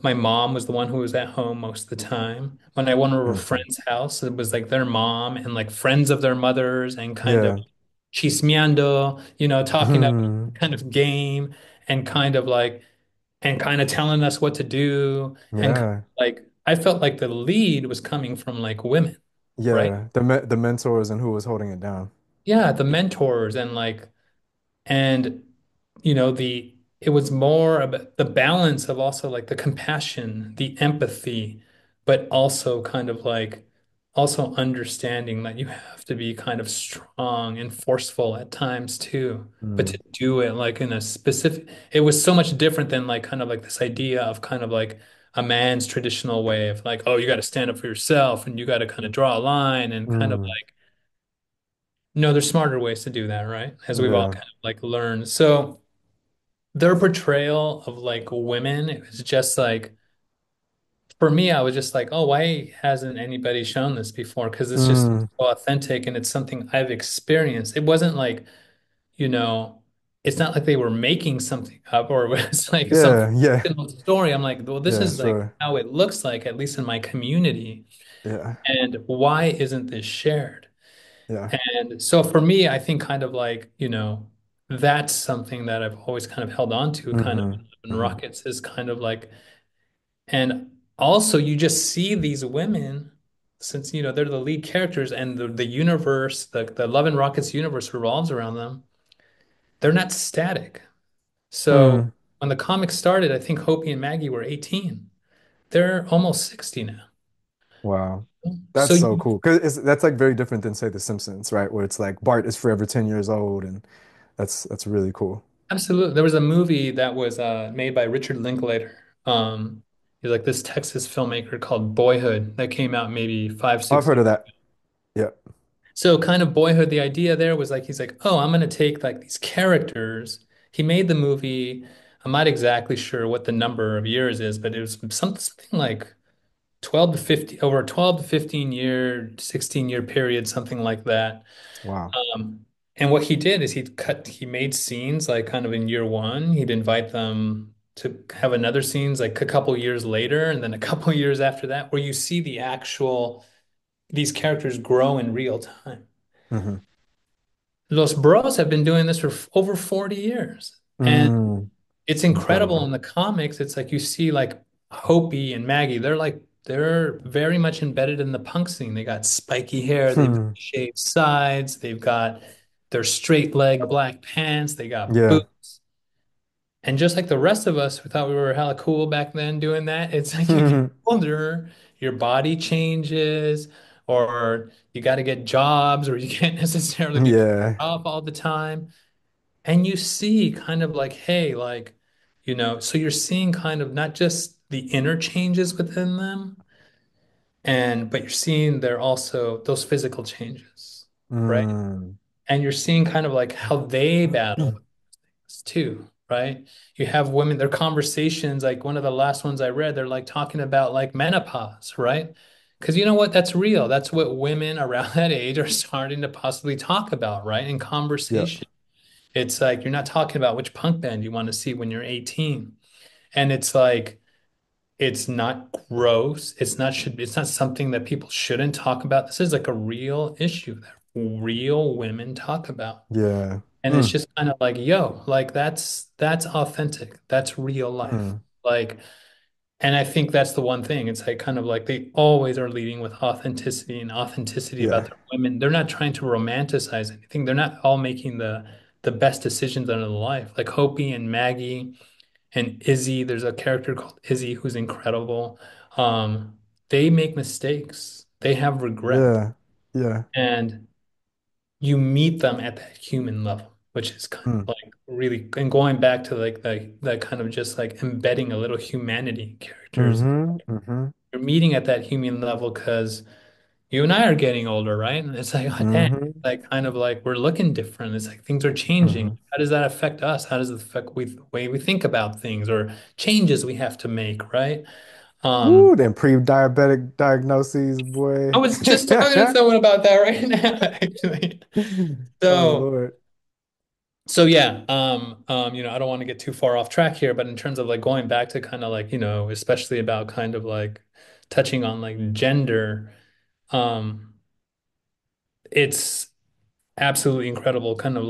My mom was the one who was at home most of the time. When I went over a mhm. friend's house, it was like their mom and like friends of their mothers and kind of Yeah. chismeando, talking about Mhm. kind of game and kind of like and kind of telling us what to do and Yeah. like I felt like the lead was coming from like women, right? Yeah. The mentors and who was holding it down. Yeah, the mentors and like and the it was more about the balance of also like the compassion, the empathy, but also kind of like also understanding that you have to be kind of strong and forceful at times too, but Mm. to do it like in a specific, it was so much different than like kind of like this idea of kind of like a man's traditional way of like, oh, you got to stand up for yourself and you got to kind of draw a line and kind of Mm. like, no, there's smarter ways to do that, right? As we've all Yeah. kind of like learned. So their portrayal of like women, it was just like for me, I was just like, oh, why hasn't anybody shown this before? Because it's just Mm. so authentic and it's something I've experienced. It wasn't like, you know, it's not like they were making something up or it was like some Yeah. Yeah. fictional story. I'm like, well, this Yeah. is like Sure. how it looks like, at least in my community. Yeah. And why isn't this shared? Yeah. And so for me, I think kind of like, that's something that I've always kind of held on to, kind of Hmm. in Hmm. Rockets is kind of like, and also you just see these women, since they're the lead characters and the universe, the Love and Rockets universe revolves around them. They're not static. So Mm. when the comic started, I think Hopi and Maggie were 18. They're almost 60 now. Wow. So That's so cool. Because that's like very different than say The Simpsons, right? Where it's like Bart is forever 10 years old and that's really cool. absolutely. There was a movie that was made by Richard Linklater. He's like this Texas filmmaker called Boyhood that came out maybe five, Oh, I've six heard years. of that. Yeah. So kind of Boyhood, the idea there was like he's like, oh, I'm gonna take like these characters. He made the movie. I'm not exactly sure what the number of years is, but it was something like 12 to 50 over a 12 to 15 year, 16-year period, something like that. Wow. And what he did is he made scenes like kind of in year one. He'd invite them to have another scenes like a couple years later, and then a couple years after that, where you see these characters grow in real time. Hmm. Los Bros have been doing this for over 40 years. And Mm. it's incredible Incredible. in the comics. It's like you see like Hopi and Maggie, they're very much embedded in the punk scene. They got spiky hair, they've got Hmm. shaved sides, they've got their straight leg black pants, they got Yeah. boots. And just like the rest of us, we thought we were hella cool back then doing that. It's like you get Hmm. older, your body changes, or you got to get jobs, or you can't necessarily be put Yeah. off all the time. And you see kind of like, hey, like, so you're seeing kind of not just the inner changes within them, but you're seeing they're also those physical changes, right? Mm. And you're seeing kind of like how they battle with this too, right? You have women, their conversations, like one of the last ones I read, they're like talking about like menopause, right? Because you know what? That's real. That's what women around that age are starting to possibly talk about, right? In Yep. conversation. It's like you're not talking about which punk band you want to see when you're 18. And it's like it's not gross. It's not something that people shouldn't talk about. This is like a real issue that real women talk about. Yeah. And it's Mm. just kind of like, yo, like that's authentic. That's real life. Mm. Like, and I think that's the one thing. It's like kind of like they always are leading with authenticity and authenticity about Yeah. their women. They're not trying to romanticize anything. They're not all making the best decisions out of life. Like Hopi and Maggie and Izzy. There's a character called Izzy who's incredible. They make mistakes. They have regret. Yeah. Yeah. And you meet them at that human level, which is kind Mm. of like really, and going back to like that kind of just like embedding a little humanity in characters. Hmm. Hmm. You're meeting at that human level because you and I are getting older, right? And it's like, oh, dang, Hmm. like kind of like we're looking different. It's like things are changing. Hmm. How does that affect us? How does it affect the way we think about things or changes we have to make, right? Ooh, them pre-diabetic diagnoses, I boy. was just talking to someone about that right now, actually. Oh So, Lord. so yeah, I don't want to get too far off track here, but in terms of like going back to kind of like, especially about kind of like touching on like gender, um, it's absolutely incredible, kind of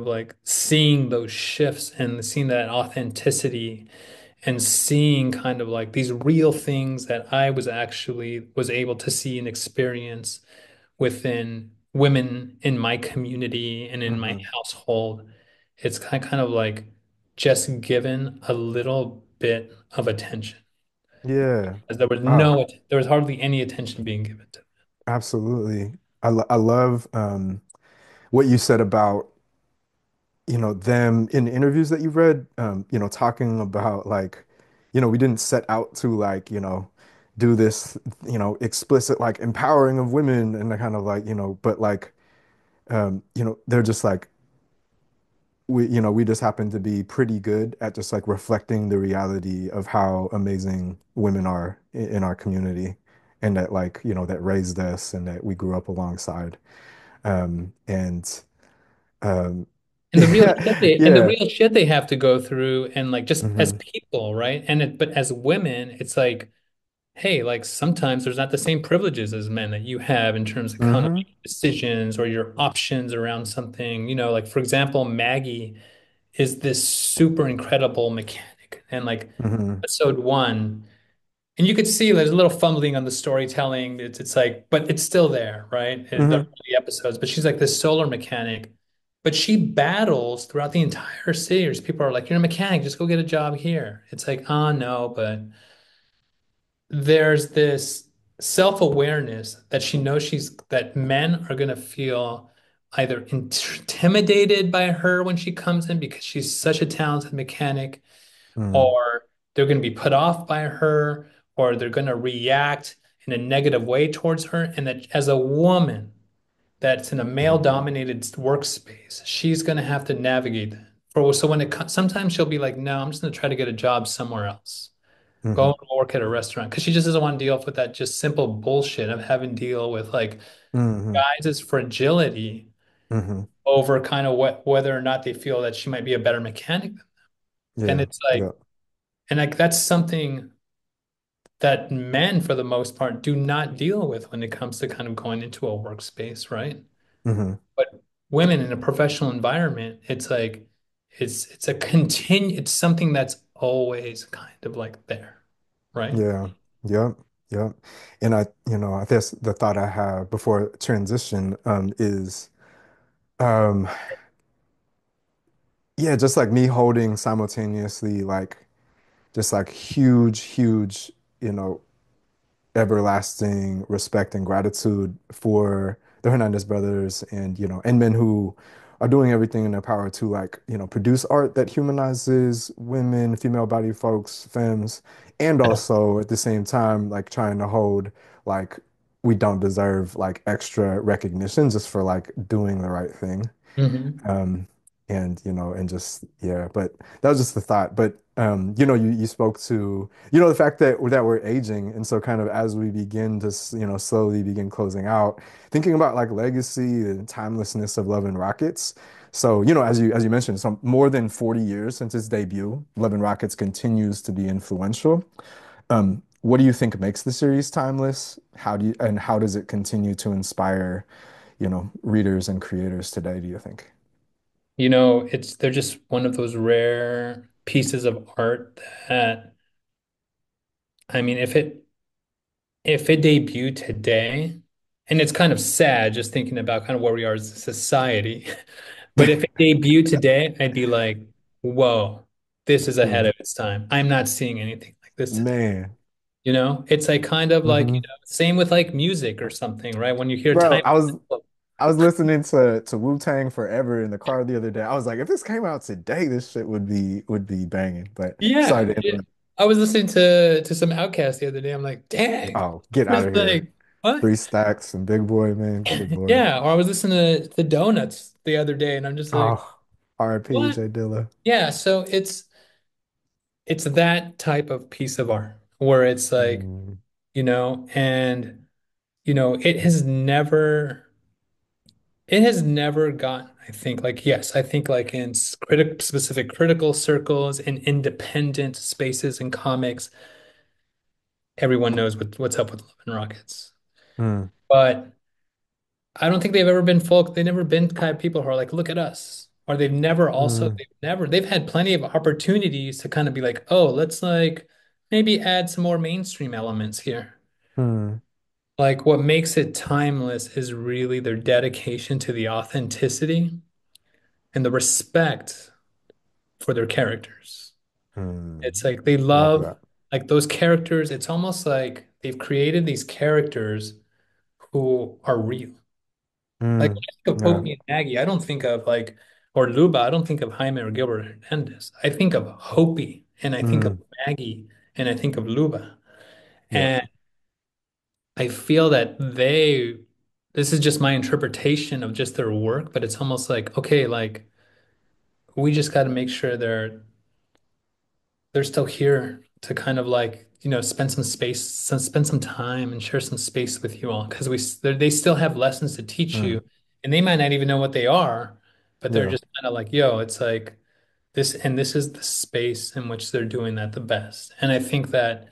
like seeing those shifts and seeing that authenticity and seeing kind of like these real things that I was able to see and experience within women in my community and in my Hmm. household. It's kind of like just given a little bit of attention. Yeah. As Oh, there was hardly any attention being given to. absolutely. I love what you said about, them in interviews that you've read, talking about like, we didn't set out to like, do this, explicit like empowering of women and the kind of like, but like, they're just like we just happen to be pretty good at just like reflecting the reality of how amazing women are in our community and that like, that raised us and that we grew up alongside. And um And the real yeah, shit they and the yeah. real shit they have to go through and like just as Hmm. people, right? But as women, it's like, hey, like sometimes there's not the same privileges as men that you have in terms of kind of Hmm. making decisions or your options around something. Like for example, Maggie is this super incredible mechanic. And like Hmm. episode one, and you could see there's a little fumbling on the storytelling. It's like, but it's still there, right? In the Hmm. early episodes. But she's like this solar mechanic, but she battles throughout the entire series. People are like, "You're a mechanic, just go get a job here." It's like, oh no, but there's this self-awareness that she knows that men are gonna feel either intimidated by her when she comes in because she's such a talented mechanic, Hmm. or they're going to be put off by her, or they're going to react in a negative way towards her. And that as a woman that's in a male-dominated workspace, she's going to have to navigate that. So when sometimes she'll be like, "No, I'm just going to try to get a job somewhere else. Go Hmm. and work at a restaurant," because she just doesn't want to deal with that just simple bullshit of having to deal with like Hmm. guys' fragility Hmm. over kind of whether or not they feel that she might be a better mechanic. And Yeah. it's like, Yeah. and like that's something that men, for the most part, do not deal with when it comes to kind of going into a workspace, right? Hmm. But women in a professional environment, it's like it's something that's always kind of like there, right? Yeah. Yep. Yep. And I guess the thought I have before transition is um yeah, just like me holding simultaneously like just like huge, huge, you know, everlasting respect and gratitude for the Hernandez brothers and, and men who are doing everything in their power to like, produce art that humanizes women, female body folks, femmes, and also at the same time, like trying to hold like we don't deserve like extra recognition just for like doing the right thing. Hmm. Um, and and just yeah, but that was just the thought. But you spoke to, the fact that we're aging, and so kind of as we begin to, slowly begin closing out, thinking about like legacy and timelessness of Love and Rockets. So, as you mentioned, so more than 40 years since its debut, Love and Rockets continues to be influential. What do you think makes the series timeless? How does it continue to inspire, readers and creators today, do you think? They're just one of those rare pieces of art that, I mean, if it debuted today, and it's kind of sad just thinking about kind of where we are as a society. But if it debuted today, I'd be like, whoa, this is ahead Mm. of its time. I'm not seeing anything like this today. Man. It's like kind of like, Hmm. same with like music or something, right? When you hear Bro, time. I was listening to Wu-Tang Forever in the car the other day. I was like, if this came out today, this shit would be banging. But sorry Yeah, to interrupt. I was listening to some Outkast the other day. I'm like, dang. Oh, get I was out of here. like, what? Three Stacks and Big Boy, man. Good Lord. Yeah, or I was listening to the Donuts the other day, and I'm just like, Oh, R.I.P. what? J Dilla. Yeah, so it's that type of piece of art, where it's like, mm, and it has never gotten, I think, like, yes, I think like in specific critical circles and independent spaces in comics, everyone knows what's up with Love and Rockets. mm, But I don't think they've ever been they've never been kind of people who are like, look at us. Or mm, they've had plenty of opportunities to kind of be like, oh, let's like maybe add some more mainstream elements here. mm, Like what makes it timeless is really their dedication to the authenticity and the respect for their characters. It's mm. like they Love love that. like those characters. It's almost like they've created these characters who are real. Like when Mm, I think of yeah, Opie and Maggie, I don't think of like, or Luba, I don't think of Jaime or Gilbert Hernandez. I think of Hopi and I think of mm, Maggie and I think of Luba. yeah, And I feel that this is just my interpretation of just their work, but it's almost like, okay, like we just got to make sure they're still here to kind of like, spend some space, spend some time and share some space with you all because they still have lessons to teach mm, you and they might not even know what they are, but they're yeah, just kind of like, yo, it's like this is the space in which they're doing that the best. And I think that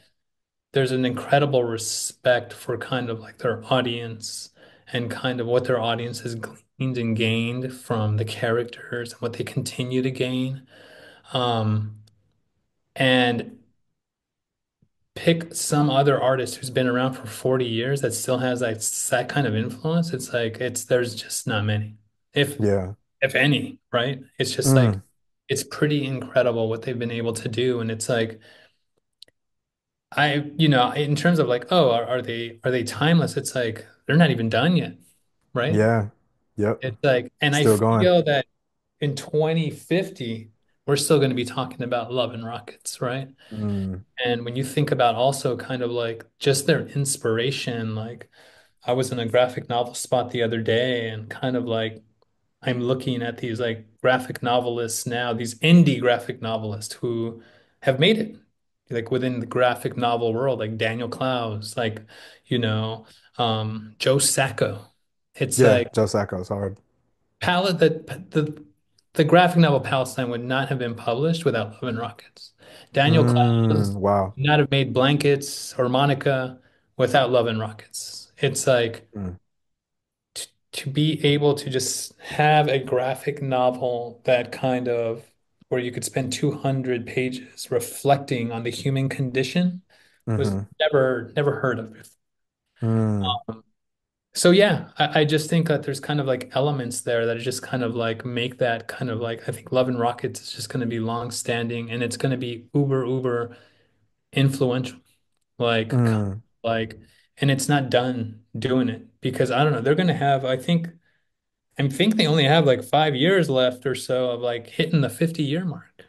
there's an incredible respect for kind of like their audience and kind of what their audience has gleaned and gained from the characters and what they continue to gain. Um, and pick some other artist who's been around for 40 years that still has that kind of influence. It's like there's just not many. If yeah, if any, right? It's just like mm, it's pretty incredible what they've been able to do. And it's like in terms of like, oh, are they timeless? It's like they're not even done yet, right? yeah, yep, It's like, and I still going. feel that in 2050, we're still going to be talking about Love and Rockets, right? Mm, And when you think about also kind of like just their inspiration, like I was in a graphic novel spot the other day and kind of like I'm looking at these like graphic novelists now, these indie graphic novelists who have made it like within the graphic novel world, like Daniel Clowes, like, you know, Joe Sacco. It's yeah, like Joe Sacco's hard. Palette the graphic novel Palestine would not have been published without Love and Rockets. Daniel Mm, Clowes wow. would not have made Blankets or Monica without Love and Rockets. It's like Mm, to be able to just have a graphic novel that kind of where you could spend 200 pages reflecting on the human condition was hmm never heard of before. mm, So yeah, I just think that there's kind of like elements there that just kind of like make that kind of like I think Love and Rockets is just going to be long standing and it's going to be uber influential. Like mm, like and it's not done doing it because I don't know, they're going to have I think they only have like 5 years left or so of like hitting the 50-year mark.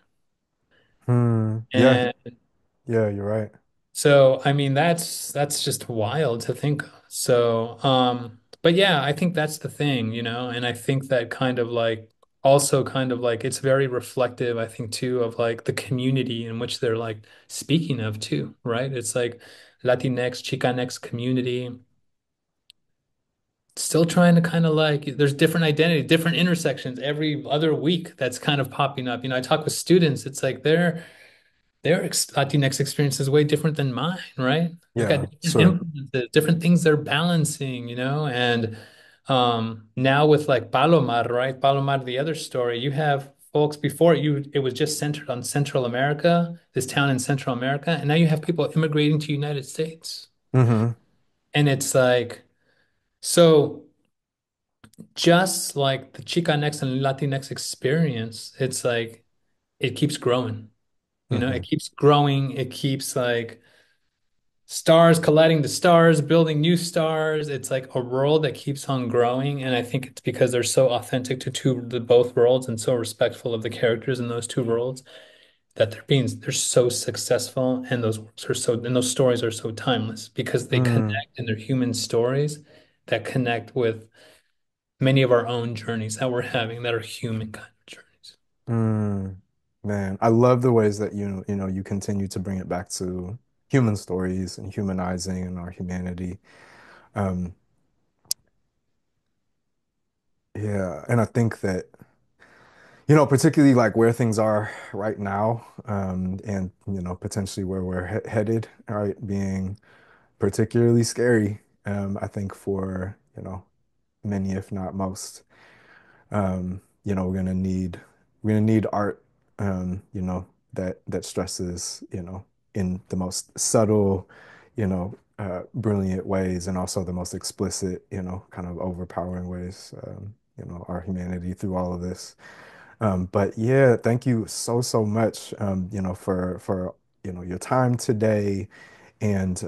mm. Yeah, And yeah, you're right. so, I mean, that's just wild to think of. So, but yeah, I think that's the thing, and I think that kind of like also kind of like it's very reflective, I think, too, of like the community in which they're like speaking of too, right? It's like Latinx, Chicanx community, still trying to kind of like there's different identity, different intersections every other week that's kind of popping up. I talk with students, it's like their Latinx experience is way different than mine, right? They've got Yeah, different sure. influences, different things they're balancing, and now with like Palomar, right? Palomar, the other story, you have folks before it was just centered on Central America, this town in Central America, and now you have people immigrating to United States. hmm And it's like, so just like the Chicanx and Latinx experience, it's like it keeps growing, it hmm keeps growing, it keeps like stars colliding to stars, building new stars. It's like a world that keeps on growing. And I think it's because they're so authentic to the both worlds and so respectful of the characters in those two worlds that they're so successful and those stories are so timeless because they Mm, connect and they're human stories that connect with many of our own journeys that we're having that are human kind of journeys. mm. Man, I love the ways that you continue to bring it back to. human stories and humanizing our humanity. Um, yeah, and I think that, particularly like where things are right now, and potentially where we're headed, right, being particularly scary, I think for, many, if not most. We're gonna need art, that stresses, in the most subtle, brilliant ways, and also the most explicit, kind of overpowering ways, our humanity through all of this. But yeah, thank you so, so much, for your time today. And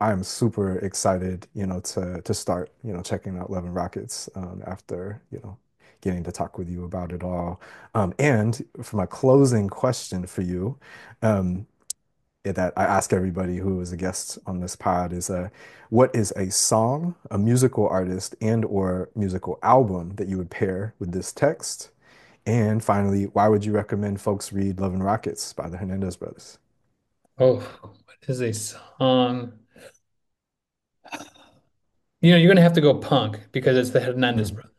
I'm super excited, to start, checking out Love and Rockets, after, getting to talk with you about it all. And for my closing question for you, um, that I ask everybody who is a guest on this pod is, what is a song, a musical artist, and or musical album that you would pair with this text? And finally, why would you recommend folks read Love and Rockets by the Hernandez brothers? Oh, what is a song? You're gonna have to go punk because it's the Hernandez Mm, brothers.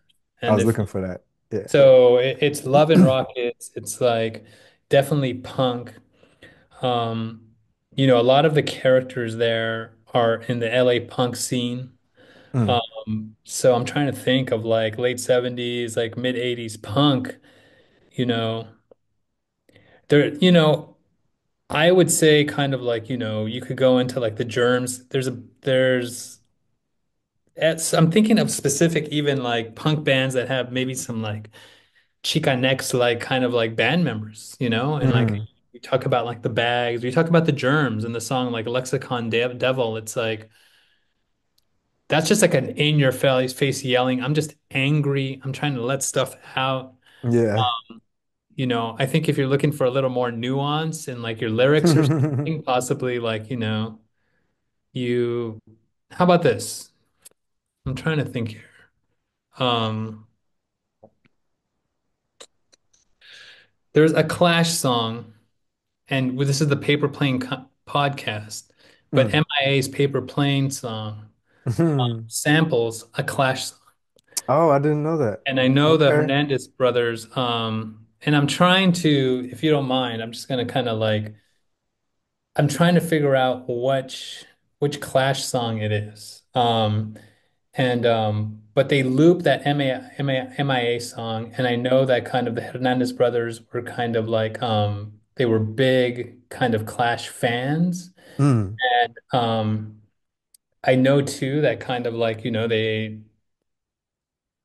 I And was if looking for that. so, it's Love and Yeah. Rockets. It's like definitely punk. Um, a lot of the characters there are in the LA punk scene. Mm, So I'm trying to think of like late 70s, like mid 80s punk, you know. There, I would say kind of like, you could go into like the germs. I'm thinking of specific even like punk bands that have maybe some like Chicanx like kind of like band members, and like mm, we talk about like the bags, we talk about the germs in the song like Lexicon Devil. It's like that's just like an in your face yelling. I'm just angry. I'm trying to let stuff out. yeah. I think if you're looking for a little more nuance in like your lyrics or something, possibly like, you how about this? I'm trying to think here. Um, there's a Clash song, and this is the Paper Plane podcast, but Mm. MIA's Paper Plane song samples a Clash song. Oh, I didn't know that. And I know the Okay. Hernandez brothers, and I'm trying to, if you don't mind, I'm just gonna kind of like I'm trying to figure out which Clash song it is. And but they loop that MIA song, and I know that kind of the Hernandez brothers were kind of like they were big kind of Clash fans. Mm, And I know too that kind of like,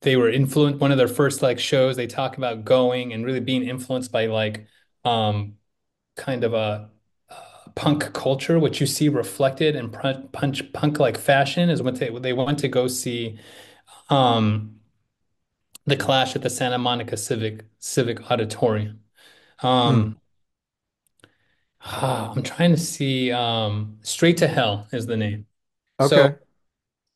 they were influenced one of their first like shows, they talk about going and really being influenced by like kind of a punk culture, which you see reflected in punk like fashion is when they went to go see um the Clash at the Santa Monica Civic Auditorium. mm. Um, I'm trying to see. Straight to Hell is the name. So Okay.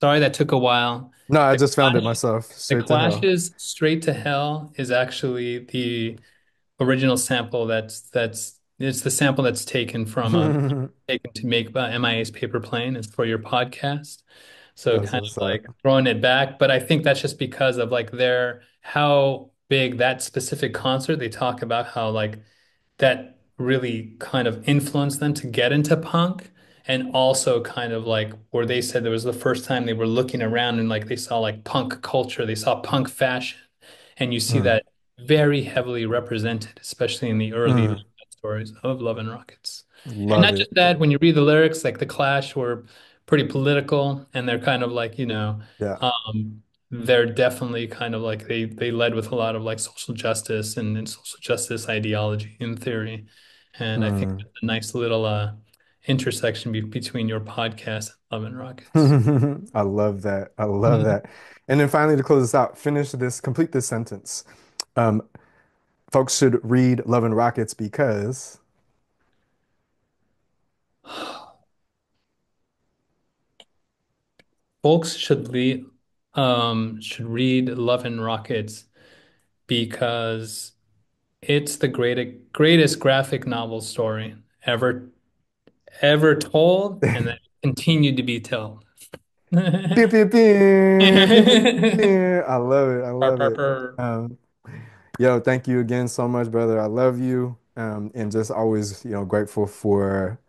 sorry that took a while. No, I The just found it Clash, myself. the Straight to hell. Clash's Straight to Hell is actually the original sample that's it's the sample that's taken to make MIA's Paper Plane. It's for your podcast. So That's kind what's of like up. throwing it back. But I think that's just because of like their how big that specific concert. They talk about how like that really kind of influenced them to get into punk. And also kind of like where they said there was the first time they were looking around and like they saw like punk culture, they saw punk fashion. And you see Mm, that very heavily represented, especially in the early mm. stories of Love and Rockets. And Love not just it. that, when you read the lyrics, like the Clash were pretty political and they're kind of like, Yeah. they're definitely kind of like they led with a lot of like social justice and social justice ideology in theory. And I think Mm. that's a nice little intersection between your podcast and Love and Rockets. I love that. I love that. And then finally, to close this out, complete this sentence. Um, Folks should read Love and Rockets because. Folks should read Love and Rockets because it's the greatest graphic novel story ever ever told and that continued to be told. Pew, pew, pew, pew, pew, pew. I love it. I Purr, love purr, it. purr. Yo, thank you again so much, brother. I love you. And just always, grateful for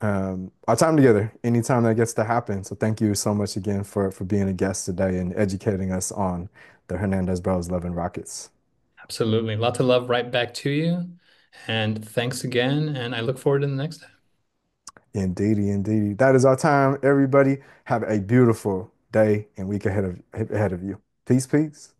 our time together anytime that gets to happen. So thank you so much again for being a guest today and educating us on the Hernandez Bros Love and Rockets. Absolutely. Lots of love right back to you. And thanks again. And I look forward to the next time. Indeedy, indeedy. That is our time, everybody. Have a beautiful day and week ahead of you. Peace, peace.